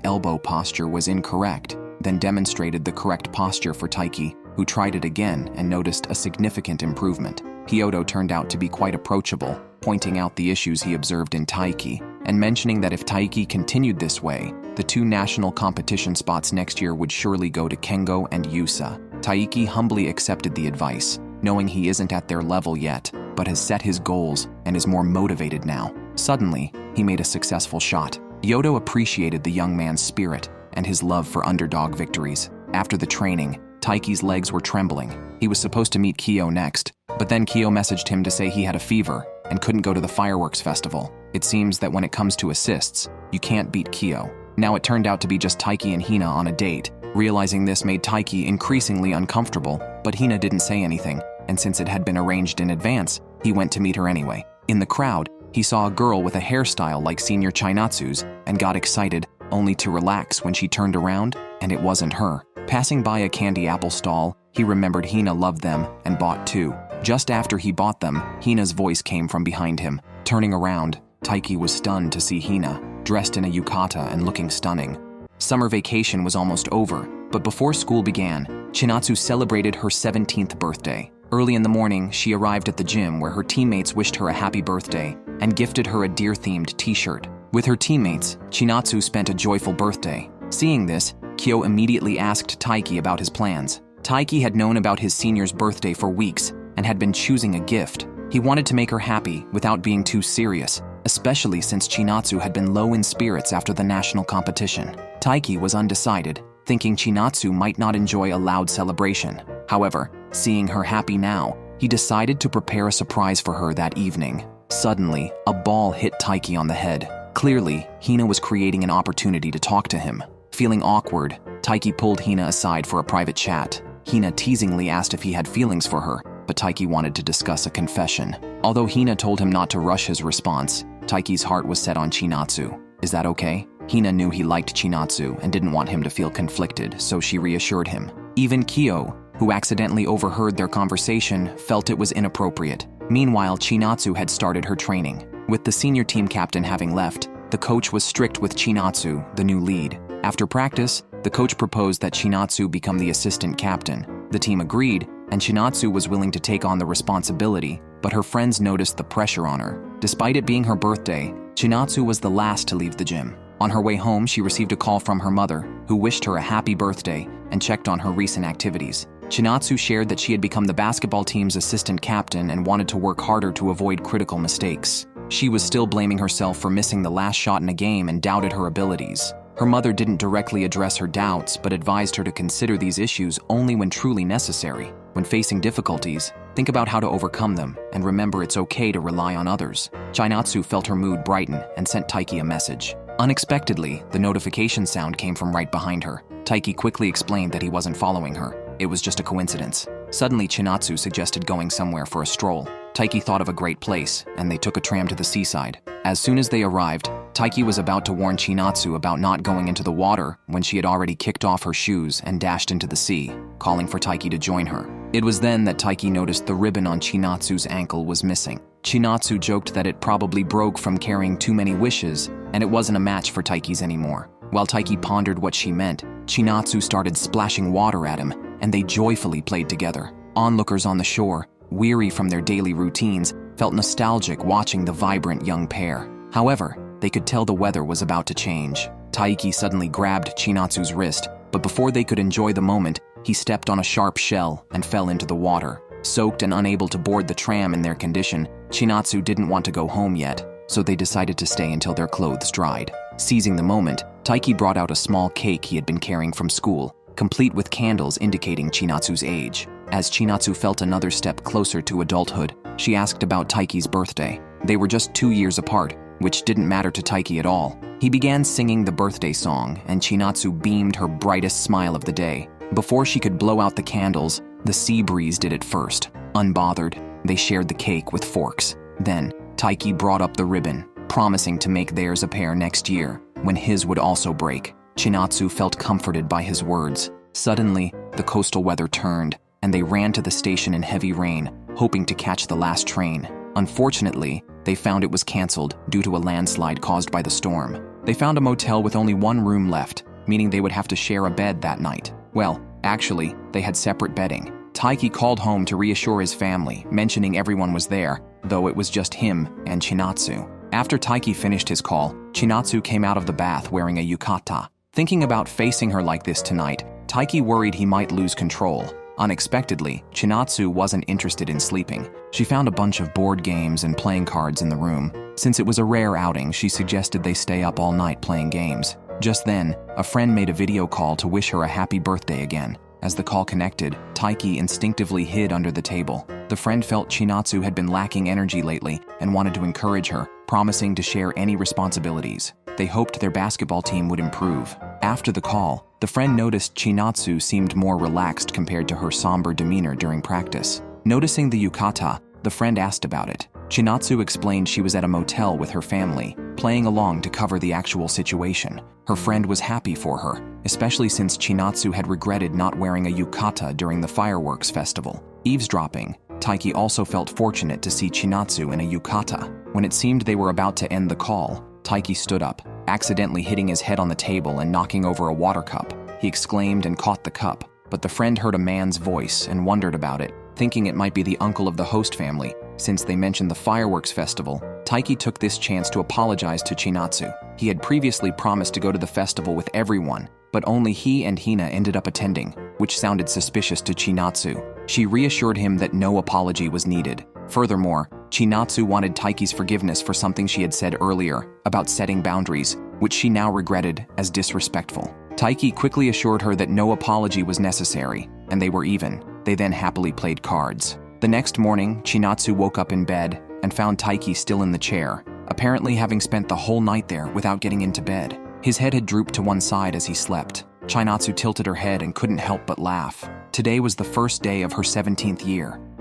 S1: elbow posture was incorrect, then demonstrated the correct posture for Taiki, who tried it again and noticed a significant improvement. Hyodo turned out to be quite approachable, pointing out the issues he observed in Taiki, and mentioning that if Taiki continued this way, the 2 national competition spots next year would surely go to Kengo and Yusa. Taiki humbly accepted the advice, knowing he isn't at their level yet, but has set his goals and is more motivated now. Suddenly, he made a successful shot. Yodo appreciated the young man's spirit and his love for underdog victories. After the training, Taiki's legs were trembling. He was supposed to meet Kyo next, but then Kyo messaged him to say he had a fever and couldn't go to the fireworks festival. It seems that when it comes to assists, you can't beat Kyo. Now it turned out to be just Taiki and Hina on a date. Realizing this made Taiki increasingly uncomfortable, but Hina didn't say anything, and since it had been arranged in advance, he went to meet her anyway. In the crowd, he saw a girl with a hairstyle like Senior Chinatsu's and got excited, only to relax when she turned around, and it wasn't her. Passing by a candy apple stall, he remembered Hina loved them and bought 2. Just after he bought them, Hina's voice came from behind him. Turning around, Taiki was stunned to see Hina, dressed in a yukata and looking stunning. Summer vacation was almost over, but before school began, Chinatsu celebrated her 17th birthday. Early in the morning, she arrived at the gym where her teammates wished her a happy birthday and gifted her a deer-themed t-shirt. With her teammates, Chinatsu spent a joyful birthday. Seeing this, Kyo immediately asked Taiki about his plans. Taiki had known about his senior's birthday for weeks and had been choosing a gift. He wanted to make her happy without being too serious, especially since Chinatsu had been low in spirits after the national competition. Taiki was undecided, thinking Chinatsu might not enjoy a loud celebration. However, seeing her happy now, he decided to prepare a surprise for her that evening. Suddenly, a ball hit Taiki on the head. Clearly, Hina was creating an opportunity to talk to him. Feeling awkward, Taiki pulled Hina aside for a private chat. Hina teasingly asked if he had feelings for her, but Taiki wanted to discuss a confession. Although Hina told him not to rush his response, Taiki's heart was set on Chinatsu. Is that okay? Hina knew he liked Chinatsu and didn't want him to feel conflicted, so she reassured him. Even Kyo, who accidentally overheard their conversation, felt it was inappropriate. Meanwhile, Chinatsu had started her training. With the senior team captain having left, the coach was strict with Chinatsu, the new lead. After practice, the coach proposed that Chinatsu become the assistant captain. The team agreed, and Chinatsu was willing to take on the responsibility, but her friends noticed the pressure on her. Despite it being her birthday, Chinatsu was the last to leave the gym. On her way home, she received a call from her mother, who wished her a happy birthday and checked on her recent activities. Chinatsu shared that she had become the basketball team's assistant captain and wanted to work harder to avoid critical mistakes. She was still blaming herself for missing the last shot in a game and doubted her abilities. Her mother didn't directly address her doubts, but advised her to consider these issues only when truly necessary. When facing difficulties, think about how to overcome them, and remember it's okay to rely on others. Chinatsu felt her mood brighten and sent Taiki a message. Unexpectedly, the notification sound came from right behind her. Taiki quickly explained that he wasn't following her. It was just a coincidence. Suddenly, Chinatsu suggested going somewhere for a stroll. Taiki thought of a great place, and they took a tram to the seaside. As soon as they arrived, Taiki was about to warn Chinatsu about not going into the water when she had already kicked off her shoes and dashed into the sea, calling for Taiki to join her. It was then that Taiki noticed the ribbon on Chinatsu's ankle was missing. Chinatsu joked that it probably broke from carrying too many wishes, and it wasn't a match for Taiki's anymore. While Taiki pondered what she meant, Chinatsu started splashing water at him, and they joyfully played together. Onlookers on the shore, weary from their daily routines, felt nostalgic watching the vibrant young pair. However, they could tell the weather was about to change. Taiki suddenly grabbed Chinatsu's wrist, but before they could enjoy the moment, he stepped on a sharp shell and fell into the water. Soaked and unable to board the tram in their condition, Chinatsu didn't want to go home yet, so they decided to stay until their clothes dried. Seizing the moment, Taiki brought out a small cake he had been carrying from school, complete with candles indicating Chinatsu's age. As Chinatsu felt another step closer to adulthood, she asked about Taiki's birthday. They were just 2 years apart, which didn't matter to Taiki at all. He began singing the birthday song, and Chinatsu beamed her brightest smile of the day. Before she could blow out the candles, the sea breeze did it first. Unbothered, they shared the cake with forks. Then, Taiki brought up the ribbon, promising to make theirs a pair next year, when his would also break. Chinatsu felt comforted by his words. Suddenly, the coastal weather turned, and they ran to the station in heavy rain, hoping to catch the last train. Unfortunately, they found it was canceled due to a landslide caused by the storm. They found a motel with only one room left, meaning they would have to share a bed that night. Well, actually, they had separate bedding. Taiki called home to reassure his family, mentioning everyone was there. though it was just him and Chinatsu. After Taiki finished his call, Chinatsu came out of the bath wearing a yukata. Thinking about facing her like this tonight, Taiki worried he might lose control. Unexpectedly, Chinatsu wasn't interested in sleeping. She found a bunch of board games and playing cards in the room. Since it was a rare outing, she suggested they stay up all night playing games. Just then, a friend made a video call to wish her a happy birthday again. As the call connected, Taiki instinctively hid under the table. The friend felt Chinatsu had been lacking energy lately and wanted to encourage her, promising to share any responsibilities. They hoped their basketball team would improve. After the call, the friend noticed Chinatsu seemed more relaxed compared to her somber demeanor during practice. Noticing the yukata, the friend asked about it. Chinatsu explained she was at a motel with her family, playing along to cover the actual situation. Her friend was happy for her, especially since Chinatsu had regretted not wearing a yukata during the fireworks festival. Eavesdropping, Taiki also felt fortunate to see Chinatsu in a yukata. When it seemed they were about to end the call, Taiki stood up, accidentally hitting his head on the table and knocking over a water cup. He exclaimed and caught the cup, but the friend heard a man's voice and wondered about it, thinking it might be the uncle of the host family. Since they mentioned the fireworks festival, Taiki took this chance to apologize to Chinatsu. He had previously promised to go to the festival with everyone, but only he and Hina ended up attending, which sounded suspicious to Chinatsu. She reassured him that no apology was needed. Furthermore, Chinatsu wanted Taiki's forgiveness for something she had said earlier about setting boundaries, which she now regretted as disrespectful. Taiki quickly assured her that no apology was necessary, and they were even. They then happily played cards. The next morning, Chinatsu woke up in bed and found Taiki still in the chair, apparently having spent the whole night there without getting into bed. His head had drooped to one side as he slept. Chinatsu tilted her head and couldn't help but laugh. Today was the first day of her 17th year.